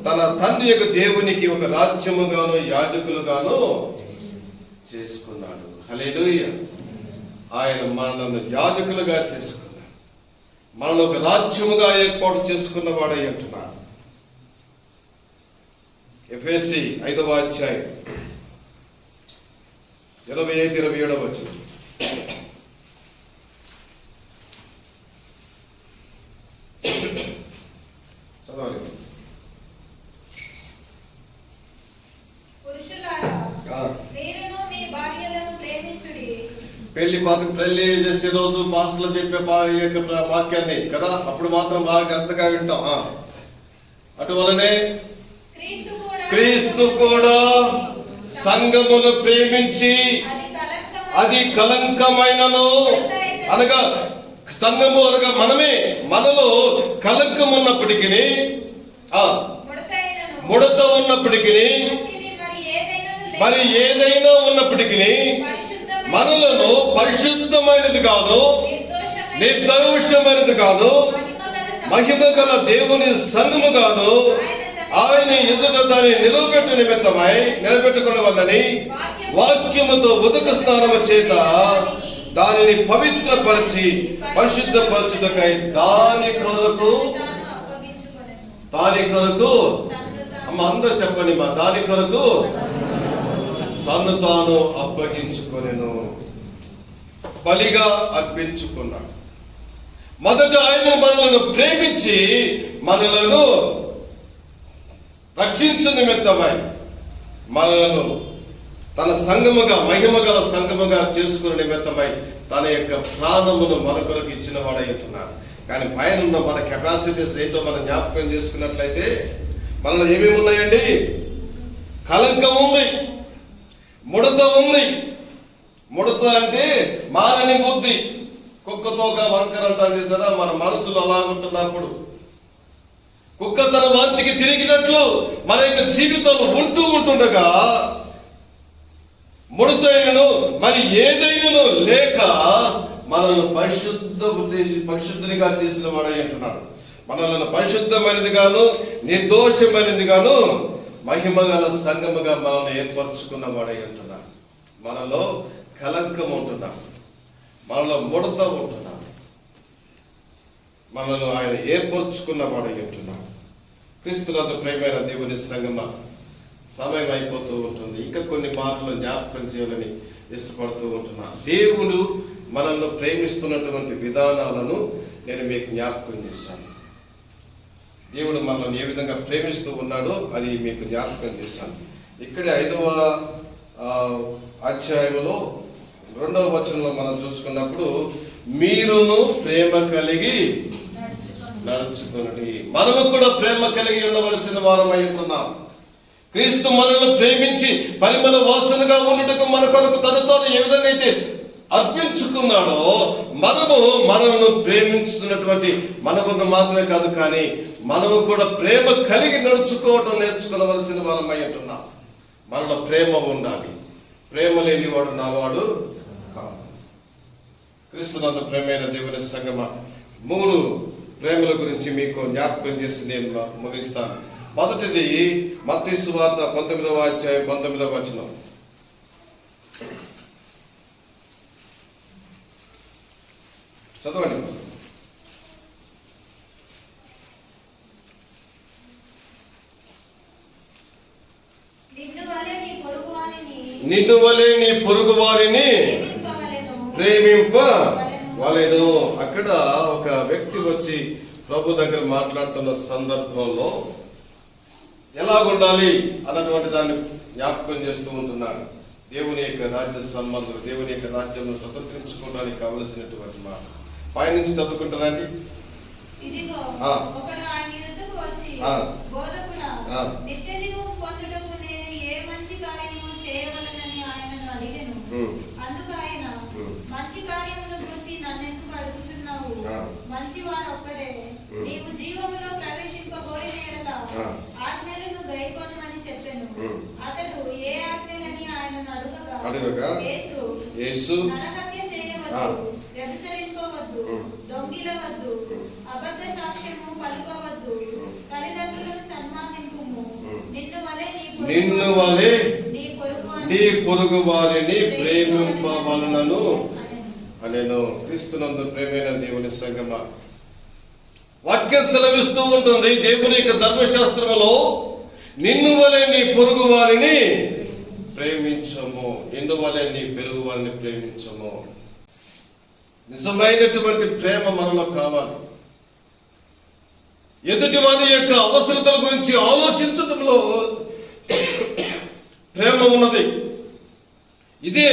తన తండ్రి యొక్క దేవునికి ఒక రాజ్యముగాను యాజకులుగాను చేసుకున్నాడు. హల్లెలూయా. ఆయన మనలను యాజకులుగా చేసుకున్నాడు. మనలో ఒక రాజ్యముగా ఏర్పాటు చేసుకున్న వాడై అంటున్నాడు. ఎఫెసీ 5వ అధ్యాయం 25-27 వచనం. చదవాలి. పెళ్లి చేసే రోజు పాస్టర్లు చెప్పే వాక్యాన్ని కదా అప్పుడు మాత్రం బాగా ఎంతగా వింటాం. అటువలనే క్రీస్తు కూడా సంఘమును ప్రేమించి అది కలంకమైనను అనగా సంఘము అనగా మనలో కలంకం ఉన్నప్పటికీ ముడత ఉన్నప్పటికీ మరి ఏదైనా ఉన్నప్పటికీ మనలను పరిశుద్ధమైనది కాదు, నిర్దోషమైనది కాదు, మహిమ గల దేవుని సంఘము కాదు, ఆయన ఎదుట దాన్ని నిలబెట్టుకున్నవన్నీ వాక్యముతో ఉదక స్నానము చేత దానిని పవిత్రపరిచి పరిశుద్ధపరచుటకై దాని కొరకు అమ్మ అందరూ చెప్పండి మా దాని కొరకు తను తాను అప్పగించుకొనెను, బలిగా అర్పించుకున్నాడు. మొదట ఆయన మనలను ప్రేమించి మనలను రక్షించు నిమిత్తమై మనలను తన సంఘముగా మహిమ గల సంఘముగా చేసుకునే నిమిత్తమై తన యొక్క ప్రాణమును మన కొరకు ఇచ్చిన వాడై ఉంటున్నాడు. కానీ పైన ఉన్న మన కెపాసిటీస్ ఏంటో మనం జ్ఞాపకం చేసుకున్నట్లయితే మనలో ఏమేమి ఉన్నాయండి? కలంకం ఉంది, ముడత ఉంది. ముడత అంటే మారని బుద్ధి, కుక్కతోక వంకర అంటారు చూసారా? మన మనసులు అలా ఉంటున్నప్పుడు కుక్క తన వాంతికి తిరిగినట్లు మన యొక్క జీవితంలో ఉంటుండగా ముడతైనను మరి ఏదైనను లేక మనల్ని పరిశుద్ధునిగా చేసిన వాడై అంటున్నాడు. మనల్ని పరిశుద్ధమైనది గాను నిర్దోషమైనది గాను మహిమ గల సంఘముగా మనల్ని ఏర్పరచుకున్న వాడై అంటున్నాడు. మనలో కలంకం ఉంటున్నాం, మనలో ముడత ఉంటున్నాం, మనలో ఆయన ఏర్పరచుకున్న వాడై ఉంటున్నాడు. క్రీస్తునందు ప్రియమైన దేవుని సంగమా, సమయం అయిపోతూ ఉంటుంది. ఇంకా కొన్ని మాటలు జ్ఞాపకం చేయాలని ఇష్టపడుతూ ఉంటున్నా. దేవుడు మనల్ని ప్రేమిస్తున్నటువంటి విధానాలను నేను మీకు జ్ఞాపకం చేశాను. దేవుడు మనల్ని ఏ విధంగా ప్రేమిస్తూ ఉన్నాడో అది మీకు జ్ఞాపకం చేశాను. ఇక్కడే 5వ అధ్యాయంలో 2వ వచనంలో మనం చూసుకున్నప్పుడు మీరును ప్రేమ కలిగి నడుచుకునండి. మనము కూడా ప్రేమ కలిగి ఉండవలసిన వారమై ఉంటున్నాం. క్రీస్తు మనల్ని ప్రేమించి పరిమళ వాసనగా ఉండుటకు మన కొరకు తనతో ఏ విధంగా అయితే అర్పించుకున్నాడో మనము మనల్ని ప్రేమించుతున్నటువంటి మనకు మాత్రమే కాదు, కానీ మనము కూడా ప్రేమ కలిగి నడుచుకోవటం నేర్చుకోవలసిన వారమై ఉంటున్నాం. మనలో ప్రేమ ఉండాలి. ప్రేమ లేనివాడు నావాడు కాదు. క్రీస్తునందు ప్రేమైన దేవుని సంగమా, 3 ప్రేమల గురించి మీకు జ్ఞాపకం చేసి నేను ముగిస్తాను. మొదటిది మత్తయి సువార్త 19వ అధ్యాయం 19వ వచనం. చదవండి. నిన్ను వలె నీ పొరుగు వారిని ప్రేమింపవలెను. అక్కడ ఒక వ్యక్తి వచ్చి ప్రభు దగ్గర మాట్లాడుతున్న సందర్భంలో ఎలాగుండాలి అన్నటువంటి దాన్ని జ్ఞాపకం చేస్తూ ఉంటున్నాడు. దేవుని యొక్క రాజ్య సంబంధం, దేవుని యొక్క రాజ్యంలో స్వతంత్రించుకోవడానికి కావలసినటువంటి మాట. పైనుంచి చదువుకుంటారండి. మంచివాడు ఒక్కడే, నీవు జీవములో ప్రవేశింపబోయిన యెడల ఆజ్ఞలను గైకొనమని చెప్పెను. అతడు ఏ ఆజ్ఞలని ఆయనను అడగగా యేసు నరహత్య చేయవద్దు, వ్యభిచరింపవద్దు, దొంగిలవద్దు, అబద్ధ సాక్ష్యము పలుకవద్దు, తల్లిదండ్రులను సన్మానింపుము, నిన్ను వలె నీ పొరుగు వారిని ప్రేమింపవలెను అనేను. క్రీస్తునందు ప్రేమైన దేవుని సంగమా, వాక్యం సెలవిస్తూ ఉంటుంది. దేవుని యొక్క ధర్మశాస్త్రములో నిన్ను వలె నీ పొరుగు వారిని ప్రేమించము, నిన్ను వలె నీ పొరుగు వారిని ప్రేమించము. నిజమైనటువంటి ప్రేమ మనలో కావాలి. ఎదుటి వారి యొక్క అవసరతల గురించి ఆలోచించడంలో ప్రేమ ఉన్నది. ఇదే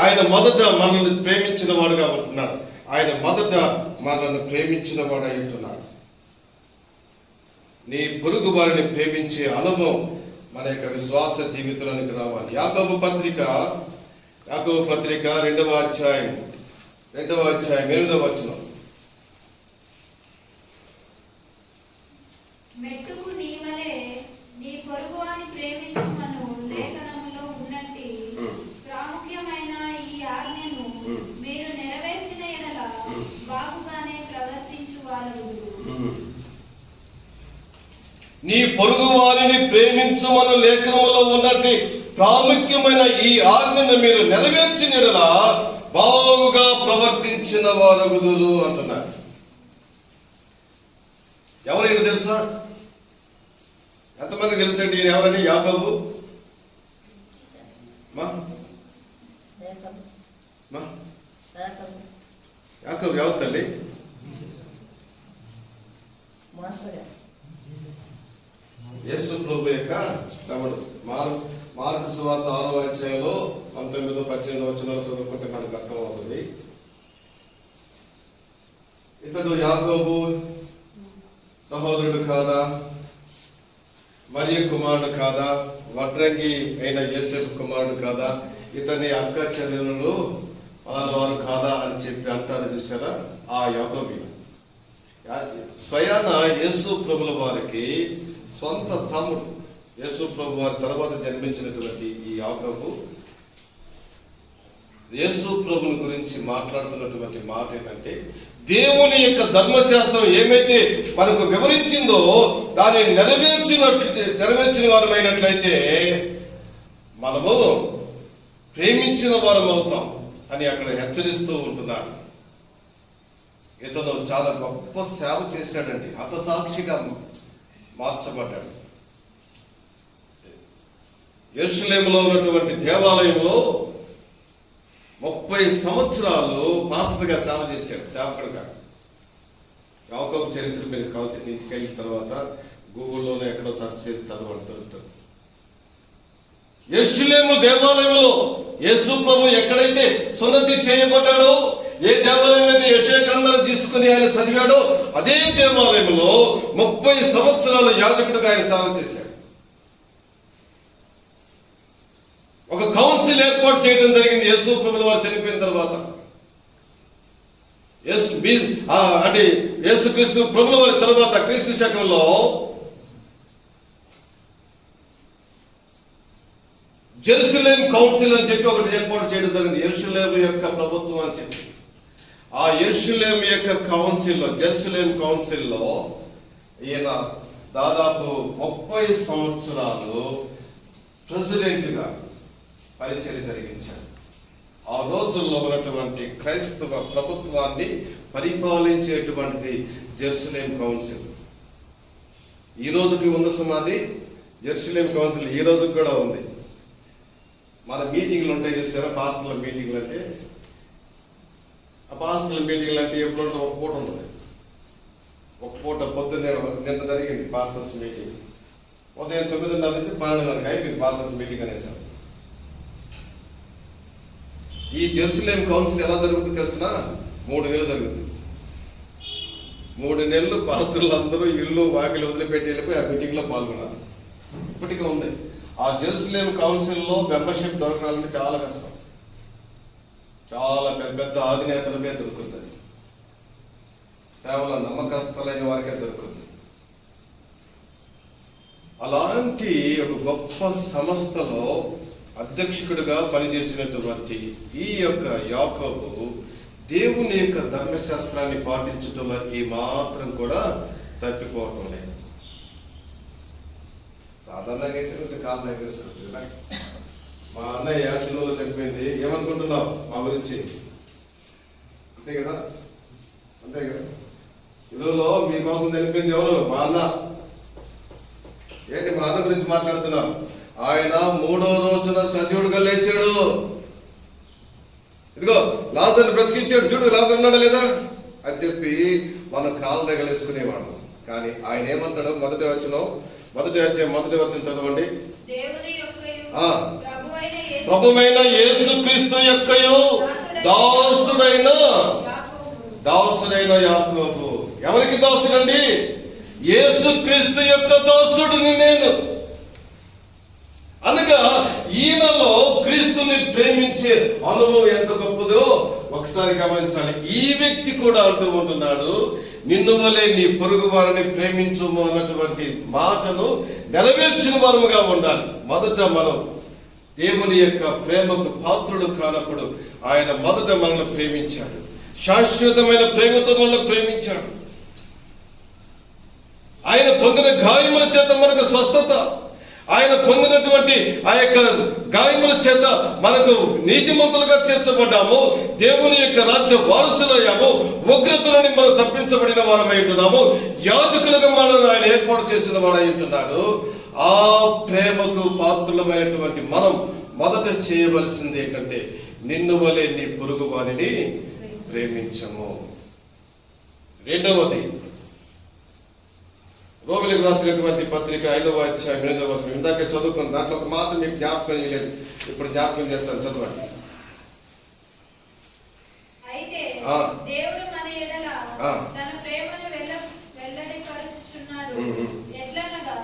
ఆయన మొదట మనల్ని ప్రేమించిన వాడుగా ఉంటున్నాడు. ఆయన మొదట మనల్ని ప్రేమించిన వాడు అయి ఉంటున్నాడు. నీ పొరుగు వారిని ప్రేమించే అనుభవం మన యొక్క విశ్వాస జీవితంలోనికి రావాలి. యాకోబు పత్రిక 2వ అధ్యాయం 8వ వచనం. మెట్టుకు నీవలే నీ పొరుగువాని ప్రేమించుమను లేఖనములో ఉన్నట్టి ప్రాముఖ్యమైన ఈ ఆజ్ఞను మీరు నెరవేర్చిన యెడల బాగుగానే ప్రవర్తించు వారు. నీ పొరుగు వారిని ప్రేమించుమను లేఖనములో ఉన్నట్టి ప్రాముఖ్యమైన ఈ ఆజ్ఞను మీరు నెరవేర్చిన యెడల బాగుగా ప్రవర్తించిన వారగుదురు అంటున్నారు. ఎవరైనా తెలుసా? ఎంతమంది తెలుసండి ఎవరని? యాకోబు. యాకోబు ఎవరు తల్లి? యేసు ప్రభు యొక్క తమ్ముడు. మార్కు సువార్త 6వ అధ్యాయంలో 19-18 వచనాలు చదువుకుంటే మనకు అర్థమవుతుంది. ఇతడు యాకోబు సహోదరుడు కాదా? మరియ కుమారుడు కాదా? వడ్రంగి అయిన యోసేపు కుమారుడు కాదా? ఇతని అక్క చెల్లెలు వారు కాదా అని చెప్పి అంటారు చూసారా? ఆ యాకోబు స్వయాన యేసు ప్రభుల వారికి సొంత తమ్ముడు. యేసు ప్రభు వారి తర్వాత జన్మించినటువంటి ఈ యాకోబు యేసు ప్రభుని గురించి మాట్లాడుతున్నటువంటి మాట ఏంటంటే, దేవుని యొక్క ధర్మశాస్త్రం ఏమైతే మనకు వివరించిందో దాన్ని నెరవేర్చిన వారమైనట్లయితే మనము ప్రేమించిన వారం అవుతాం అని అక్కడ హెచ్చరిస్తూ ఉంటున్నాడు. ఇతను చాలా గొప్ప సేవ చేశాడండి, హతసాక్షిగా మార్చబడ్డాడు. యెరూషలేములో ఉన్నటువంటి దేవాలయంలో 30 సంవత్సరాలు పాస్టర్గా సేవ చేశాడు, సేవకుడుగా. యాకోబు చరిత్ర మీరు కావచ్చు, ఇంటికి వెళ్ళిన తర్వాత గూగుల్లోనే ఎక్కడో సెర్చ్ చేసి చదవండి, దొరుకుతుంది. యెరూషలేము దేవాలయంలో యేసు ప్రభు ఎక్కడైతే సున్నతి చేయబడ్డాడో, ఏ దేవాలయం అయితే యెషయా గ్రంథాన్ని తీసుకుని ఆయన చదివాడో, అదే దేవాలయంలో 30 సంవత్సరాల యాజకుడిగా ఆయన సేవ చేశాడు. ఒక కౌన్సిల్ ఏర్పాటు చేయడం జరిగింది యేసు ప్రభుల వారు చనిపోయిన తర్వాత. అంటే యేసుక్రీస్తు ప్రభుల వారి తర్వాత క్రీస్తు శకంలో జెరూసలేం కౌన్సిల్ అని చెప్పి ఒకటి ఏర్పాటు చేయడం జరిగింది, యెరూషలేము యొక్క ప్రభుత్వం అని చెప్పి. ఆ యెరూషలేం యొక్క కౌన్సిల్లో, జెరూసలేం కౌన్సిల్లో ఈయన దాదాపు 30 సంవత్సరాలు ప్రెసిడెంట్గా పరిచయం జరిగించాడు. ఆ రోజుల్లో ఉన్నటువంటి క్రైస్తవ ప్రభుత్వాన్ని పరిపాలించేటువంటిది జెరూసలేం కౌన్సిల్. ఈ రోజుకి ఉన్న సమాధి జెరూసలేం కౌన్సిల్ ఈ రోజుకి కూడా ఉంది. మన మీటింగ్లు ఉంటాయి చూసారా, పాస్టర్ల మీటింగ్లు అంటే, ఆ పాస్టర్ల మీటింగ్లు అంటే ఎప్పుడు ఒక పూట ఉంటుంది. ఒక పూట పొద్దున్నే నిన్న జరిగింది పాస్టర్స్ మీటింగ్, ఉదయం 9:30 నుంచి 12:30 అయిపోయింది పాస్టర్స్ మీటింగ్ అనేసారు. ఈ జెరూసలేం కౌన్సిల్ ఎలా జరుగుతుందో తెలిసిన 3 నెలలు జరుగుతుంది. 3 నెలలు పాస్టర్లు అందరూ ఇల్లు వాకిలు వదిలిపెట్టి వెళ్ళిపోయి ఆ మీటింగ్ లో పాల్గొన్నారు. ఇప్పటికీ ఉంది. ఆ జెరూసలేం కౌన్సిల్లో మెంబర్షిప్ దొరకాలంటే చాలా కష్టం, చాలా పెద్ద అధినేతలకే దొరుకుతుంది, సేవల నమ్మకస్తులైన వారికే దొరుకుతుంది. అలాంటి ఒక గొప్ప సంస్థలో అధ్యక్షుడిగా పనిచేసినటువంటి ఈ యొక్క యాకోబు దేవుని యొక్క ధర్మశాస్త్రాన్ని పాటించడంలో ఈ మాత్రం కూడా తప్పిపోవటం లేదు. సాధారణంగా అయితే కొంచెం కాలం ఎగరేసుకోవచ్చు. మా అన్నయ్య సినిమాలో చనిపోయింది, ఏమనుకుంటున్నావు మా గురించి? అంతే కదా, అంతే కదా. సిలువలో మీకోసం చనిపోయింది ఎవరు? మా అన్న. ఏంటి మా అన్న గురించి మాట్లాడుతున్నావు? ఆయన 3వ రోజున సజీవుడుగా లేచాడు. ఇదిగో లాజర్ని బ్రతికించాడు, చూడు లాజర్ ఉన్నాడా లేదా అని చెప్పి మన కాళ్ళ దగ్గరేసుకునేవాడు. కానీ ఆయన ఏమంటాడు? మొదటి వచనం చదవండి. ప్రభువైన యేసుక్రీస్తు యొక్కయు దాసుడైన యాకోబు. ఎవరికి దాసుడండి? యేసుక్రీస్తు యొక్క దాసుడిని నేను. అనగా ఈయనలో క్రీస్తుని ప్రేమించే అనుభవం ఎంత గొప్పదో ఒకసారి గమనించాలి. ఈ వ్యక్తి కూడా అంటూ ఉంటున్నాడు, నిన్ను వలె నీ పొరుగు వారిని ప్రేమించుము అన్నటువంటి మాటను నెరవేర్చిన వారముగా ఉండాలి. మొదట మనం దేవుని యొక్క ప్రేమకు పాత్రుడు కానప్పుడు ఆయన మొదట మనల్ని ప్రేమించాడు, శాశ్వతమైన ప్రేమతో మనల్ని ప్రేమించాడు. ఆయన పొందిన గాయముల చేత మనకు స్వస్థత, ఆయన పొందినటువంటి ఆ యొక్క గాయముల చేత మనకు నీతిమంతులుగా తీర్చబడ్డాము, దేవుని యొక్క రాజ్య వారసులయ్యాము, ఉగ్రత నుండి మనం తప్పించబడిన వారమై ఉంటున్నాము, యాజకులుగా మనల్ని ఆయన ఏర్పాటు చేసిన వాడై ఉంటున్నాడు. ఆ ప్రేమకు పాత్రులమైనటువంటి మనం మొదట చేయవలసింది ఏంటంటే, నిన్ను వలె నీ పొరుగు వారిని ప్రేమించము. రెండవది, రోమిలకు రాసినటువంటి పత్రిక 5వ అధ్యాయం 8వ వచనం. ఇందాక చదువుకున్న దాంట్లో ఒక మాట మీకు జ్ఞాపకం చేయలేదు, ఇప్పుడు జ్ఞాపకం చేస్తాను, చదవండి. దేవుడు మన ఎడల తన ప్రేమను వెల్లడిపరుచుచున్నాడు. ఎట్లనగా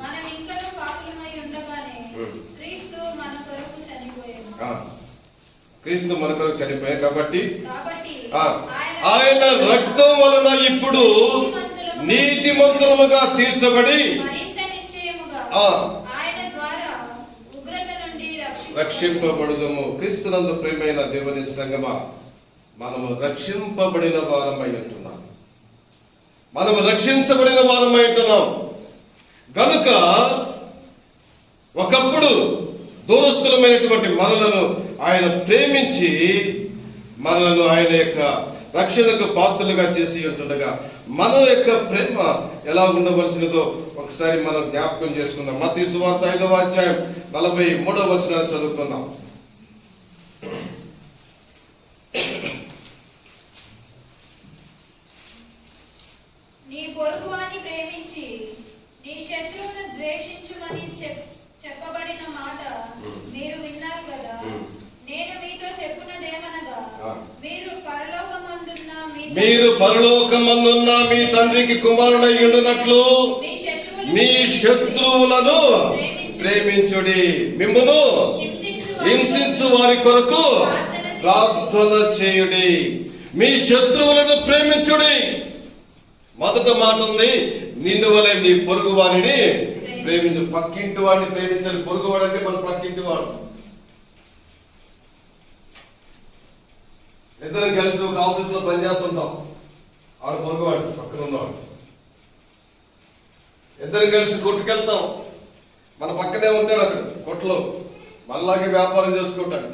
మనం ఇంకనూ పాపులమై ఉండగానే క్రీస్తు మన కొరకు చనిపోయాడు. క్రీస్తు మన కొరకు చనిపోయాడు కాబట్టి ఆయన రక్తం వలన ఇప్పుడు నీతిమంతులుగా తీర్చబడి మరింత నిశ్చయముగా ఆయన ద్వారా ఉగ్రత నుండి రక్షింపబడుదుము. రక్షింపబడుదుము. క్రీస్తునందు ప్రియమైన దేవుని సంగమా, మనము రక్షింపబడిన వారమై ఉంటున్నాం. మనము రక్షించబడిన వారమై ఉంటున్నాం గనుక ఒకప్పుడు దూరస్థులమైనటువంటి మనలను ఆయన ప్రేమించి మనలను ఆయన యొక్క రక్షణకు పాత్రలుగా చేసి ఉంటుండగా మన యొక్క ప్రేమ ఎలా ఉండవలసినదో ఒకసారి మనం జ్ఞాపకం చేసుకుందాం. మత్తయి సువార్త 5వ అధ్యాయం 43వ వచనాన్ని చదువుకుందాం. నీ పొరుగువాని ప్రేమించి నీ శత్రువును ద్వేషించుమని చెప్పబడిన మాట మీరు విన్నారు కదా. నేను మీతో చెప్పున్నదేమనగా, మీరు పరలోకమందున్న మీ తండ్రికి కుమారుడై ఉండునట్లు మీ శత్రువులను ప్రేమించుడి, మిమ్మును హింసించు వారి కొరకు ప్రార్థన చేయుడి. మీ శత్రువులను ప్రేమించుడి. మొదట మాట ఉంది, నిన్ను వలె నీ పొరుగు వారిని ప్రేమించు. పక్కింటి వాడిని ప్రేమించాలి. పొరుగువాడు అంటే మన పక్కింటి వాడు. ఇద్దరు కలిసి ఒక ఆఫీస్ లో పనిచేస్తుంటాం. ఆడు పొరుగువాడు, పక్కన ఉన్నవాడు. ఇద్దరు కలిసి కొట్టుకెళ్తాం. మన పక్కనే ఉంటాడు అక్కడ కొట్లో. మనలాగే వ్యాపారం చేసుకుంటాడు.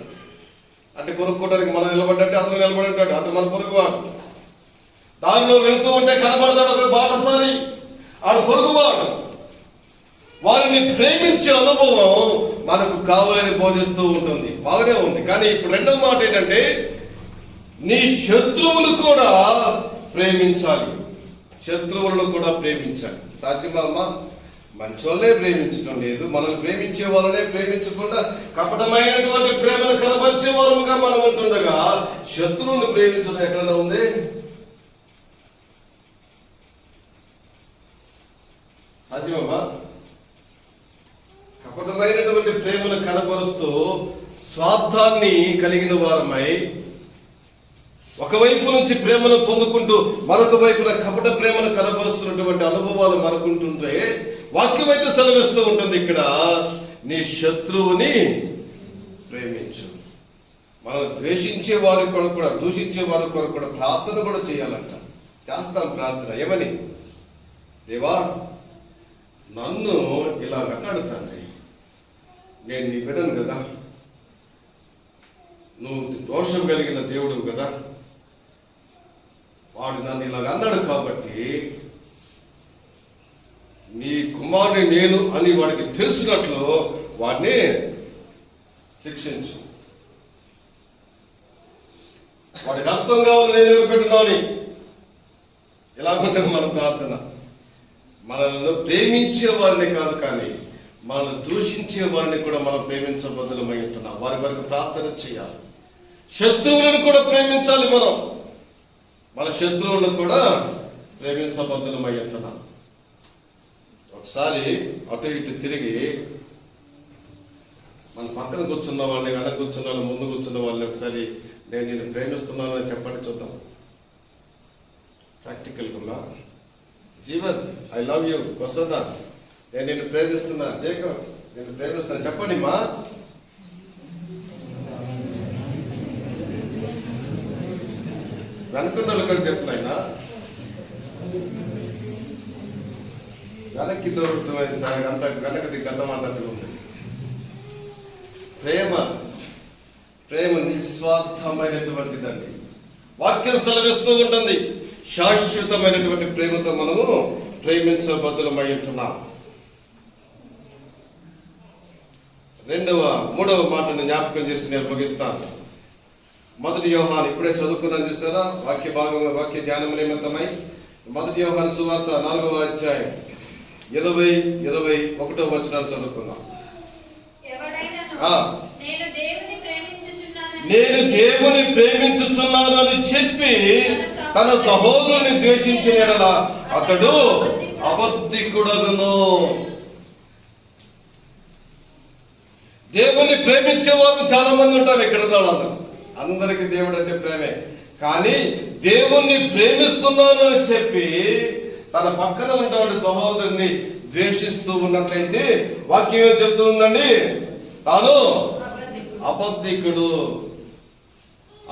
అంటే కొనుక్కోవడానికి మనం నిలబడ్డంటే అతను నిలబడి ఉంటాడు. అతను మన పొరుగువాడు. దానిలో వెళుతూ ఉంటే కనబడతాడు అక్కడ బాటసారి, ఆడు పొరుగువాడు. వారిని ప్రేమించే అనుభవం మనకు కావాలని బోధిస్తూ ఉంటుంది. బాగానే ఉంది. కానీ ఇప్పుడు రెండవ మాట ఏంటంటే, నీ శత్రువులు కూడా ప్రేమించాలి. శత్రువులను కూడా ప్రేమించాలి. సాధ్యమా? మంచోళ్ళే ప్రేమించడం లేదు. మనల్ని ప్రేమించే వాళ్ళనే ప్రేమించకుండా కపటమైనటువంటి ప్రేమను కనబరిచే వాళ్ళుగా మనం ఉంటుండగా శత్రువును ప్రేమించడం ఎక్కడ ఉంది? సాధ్యమా? కపటమైనటువంటి ప్రేమను కనబరుస్తూ స్వార్థాన్ని కలిగిన వారమై ఒకవైపు నుంచి ప్రేమను పొందుకుంటూ మరొక వైపున కపట ప్రేమను కనబరుస్తున్నటువంటి అనుభవాలు మనకుంటుంటే వాక్యం అయితే సెలవిస్తూ ఉంటుంది ఇక్కడ, నీ శత్రువుని ప్రేమించు. మనం ద్వేషించే వారి కొరకు కూడా, దూషించే వారి కొరకు కూడా ప్రార్థన కూడా చేయాలంట. చేస్తాం ప్రార్థన. ఏమని? దేవా, నన్ను ఇలా అన్నాడు తండ్రి, నేను నీ బిడ్డను కదా, నువ్వు దోషం కలిగిన దేవుడు కదా, వాడు నన్ను ఇలాగ అన్నాడు కాబట్టి నీ కుమారుని నేను అని వాడికి తెలిసినట్లు వాడిని శిక్షించు. వాడికి అర్థం కావాలి నేను ఎవరు పెట్టినాని. ఎలాగుంటుంది మన ప్రార్థన? మనల్ని ప్రేమించే వారిని కాదు, కానీ మనల్ని దూషించే వారిని కూడా మనం ప్రేమించబద్దులమై ఉంటున్నాం. వారి వరకు ప్రార్థన చేయాలి. శత్రువులను కూడా ప్రేమించాలి. మనం మన శత్రువులను కూడా ప్రేమించబద్దులమై ఉంటున్నాం. ఒకసారి అటు ఇటు తిరిగి మన పక్కన కూర్చున్న వాళ్ళని, వెనక కూర్చున్న వాళ్ళని, ముందు కూర్చున్న వాళ్ళని ఒకసారి నేను నిన్ను ప్రేమిస్తున్నాను అని చెప్పండి చూద్దాం. ప్రాక్టికల్గా, జీవన్ ఐ లవ్ యూ, వస్తుందా, నేను నిన్ను ప్రేమిస్తున్నా, జేకబ్ నేను ప్రేమిస్తున్నా చెప్పండి మా. వెనకున్న కూడా చెప్తున్నా, వెనక్కి దొరుకుతుంది అంత వెనకది గతం అన్నట్టు ఉంది. ప్రేమ నిస్వార్థమైనటువంటిదండి. వాక్యం సెలవిస్తూ ఉంటుంది. శాశ్వతమైనటువంటి ప్రేమతో మనము ప్రేమించబద్దులమై ఉంటున్నాం. మూడవ మాటను జ్ఞాపకం చేసి నేను ముగిస్తాను. 1 యోహాను ఇప్పుడే చదువుకున్నాను చూసారా, వాక్య భాగంగా వాక్య ధ్యానం నిమిత్తమై 1 యోహాను సువార్త 4వ అధ్యాయం 20-21 వచనాలు చదువుకున్నాం. నేను దేవుని ప్రేమించుచున్నాను అని చెప్పి తన సహోదరుని ద్వేషించిన యెడల అతడు అబద్ధికుడగును. దేవుని ప్రేమించే వారు చాలా మంది ఉంటారు ఇక్కడ ఉన్న వాళ్ళందరూ. అందరికి దేవుడు అంటే ప్రేమే. కానీ దేవుణ్ణి ప్రేమిస్తున్నాను అని చెప్పి తన పక్కన ఉన్నటువంటి సహోదరుని ద్వేషిస్తూ ఉన్నట్లయితే వాక్యం ఏం చెప్తుందండి? తాను అబద్ధికుడు.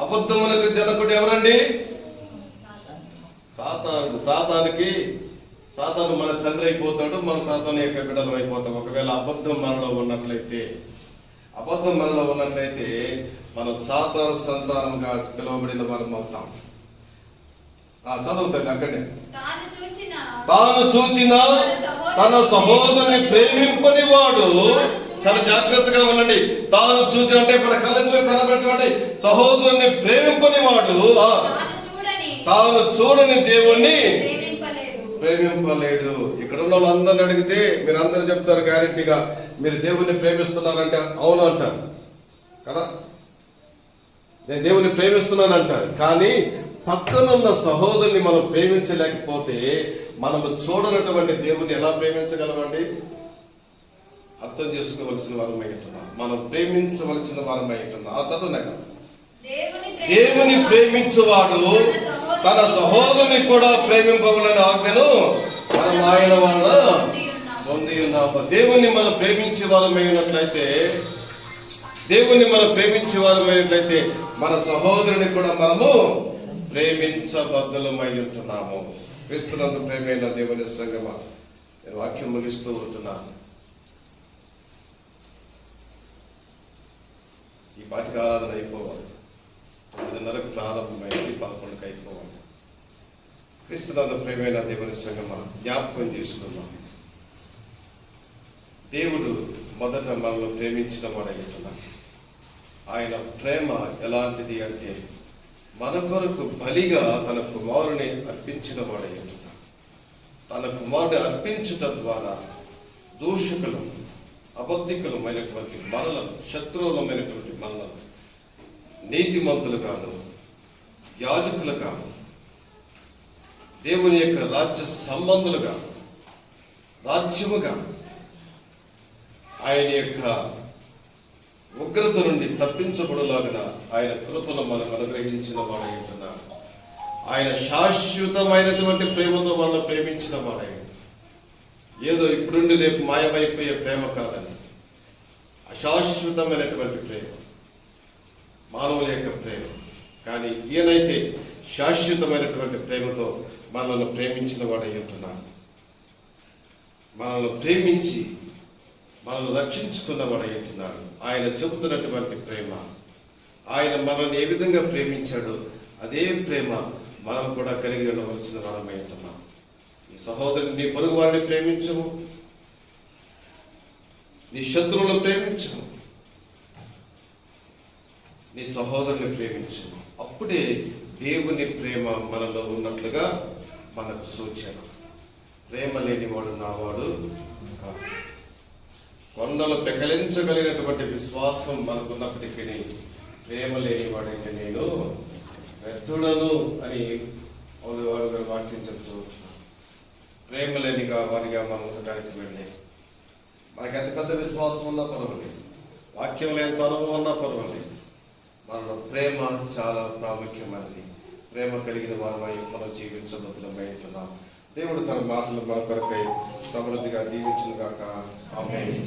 అబద్ధములకు జనకుడు ఎవరండి? సాతానుడు. సాతాను మన తండ్రి అయిపోతాడు, మన సాతాను యొక్క బిడ్డలం అయిపోతాం. ఒకవేళ అబద్ధం మనలో ఉన్నట్లయితే మనం సాతాను సంతానంగా పిలువబడిన వారం అవుతాం. చదువుతాను అక్కడే. తాను చూచిన తన సహోదరుని ప్రేమింపని వాడు, చాలా జాగ్రత్తగా ఉండండి. తాను చూసిన అంటే మన కళ్ళెదురు కనబెట్టండి. సహోదరుని ప్రేమింపని వాడు తాను చూడని దేవుణ్ణి ప్రేమింపలేడు. ఇక్కడ ఉన్న వాళ్ళందరిని అడిగితే మీరు అందరూ చెప్తారు గ్యారెంటీగా, మీరు దేవుణ్ణి ప్రేమిస్తున్నారంటే అవును అంటారు కదా, నేను దేవుణ్ణి ప్రేమిస్తున్నాను అంటారు. కానీ పక్కనున్న సహోదరుని మనం ప్రేమించలేకపోతే మనము చూడనటువంటి దేవుని ఎలా ప్రేమించగలమండి? అర్థం చేసుకోవలసిన వారమై ఉంటున్నాం, మనం ప్రేమించవలసిన వారమై ఉంటున్నాం. ఆ చదువునక దేవుని ప్రేమించువాడు తన సహోదరుని కూడా ప్రేమింపవలని ఆజ్ఞను మనం ఆయన వలన పొంది ఉన్నాము. దేవుణ్ణి మనం ప్రేమించే వారమైనట్లయితే మన సహోదరుని కూడా మనము ప్రేమించబద్ధులమై ఉంటున్నాము. క్రీస్తునందు ప్రేమైన దేవుని సంగమా, నేను వాక్యం ముగిస్తూ ఉంటున్నాను. ఈ పాటికి ఆరాధన అయిపోవాలి. 9:30 ప్రారంభమైంది, 11కి అయిపోవాలి. క్రీస్తునందు ప్రేమైన దేవుని సంగమా, జ్ఞాపకం చేసుకున్నాం. దేవుడు మొదట మనల్ని ప్రేమించిన వాడైతున్నాడు. ఆయన ప్రేమ ఎలాంటిది అంటే మన కొరకు బలిగా తన కుమారుని అర్పించిన వాడైతున్నాడు. తన కుమారుని అర్పించుట ద్వారా దూషకులు, అబద్ధికులమైనటువంటి మనలను, శత్రువులమైనటువంటి మనలను నీతిమంతులుగాను, యాజకులుగాను, దేవుని యొక్క రాజ్య సంబంధులుగా, రాజ్యముగా ఆయన యొక్క ఉగ్రత నుండి తప్పించబడులాగా ఆయన కృపను మనకు అనుగ్రహించిన వాడైతున్నాడు. ఆయన శాశ్వతమైనటువంటి ప్రేమతో మనల్ని ప్రేమించిన వాడై, ఏదో ఇప్పుడుండి రేపు మాయమైపోయే ప్రేమ కాదని, అశాశ్వతమైనటువంటి ప్రేమ, మానవుల యొక్క ప్రేమ. కానీ ఈయనైతే శాశ్వతమైనటువంటి ప్రేమతో మనల్ని ప్రేమించిన వాడై ఉంటున్నాడు. మనల్ని ప్రేమించి మనల్ని రక్షించుకున్న వాడై ఉంటున్నాడు. ఆయన చెబుతున్నటువంటి ప్రేమ, ఆయన మనల్ని ఏ విధంగా ప్రేమించాడో అదే ప్రేమ మనం కూడా కలిగి ఉండవలసిన వారమై ఉంటున్నాం. నీ సహోదరుని, నీ పొరుగు వారిని ప్రేమించము, నీ శత్రువులను ప్రేమించము, నీ సహోదరుని ప్రేమించము. అప్పుడే దేవుని ప్రేమ మనలో ఉన్నట్లుగా మనకు సూచన. ప్రేమ లేనివాడు నావాడు కాదు. కొండలు పెకలించగలిగినటువంటి విశ్వాసం మనకున్నప్పటికీ ప్రేమ లేనివాడైతే నేను వ్యర్థుడను అని వాడు గారు వాక్యం చెప్తూ ఉంటున్నాను. ప్రేమ లేని వారిగా మనం ఉండటానికి వెళ్ళే, మనకి ఎంత పెద్ద విశ్వాసం ఉన్నా పర్వాలేదు, వాక్యం లేని అనుభవం ఉన్నా పర్వాలేదు, మనలో ప్రేమ చాలా ప్రాముఖ్యమైనది. ప్రేమ కలిగిన వారమై మనం జీవించబద్దులమై ఉంటున్నాం. దేవుడు తన మాటలు మన కొరకై సమృద్ధిగా దీవించును గాక. ఆమేన్.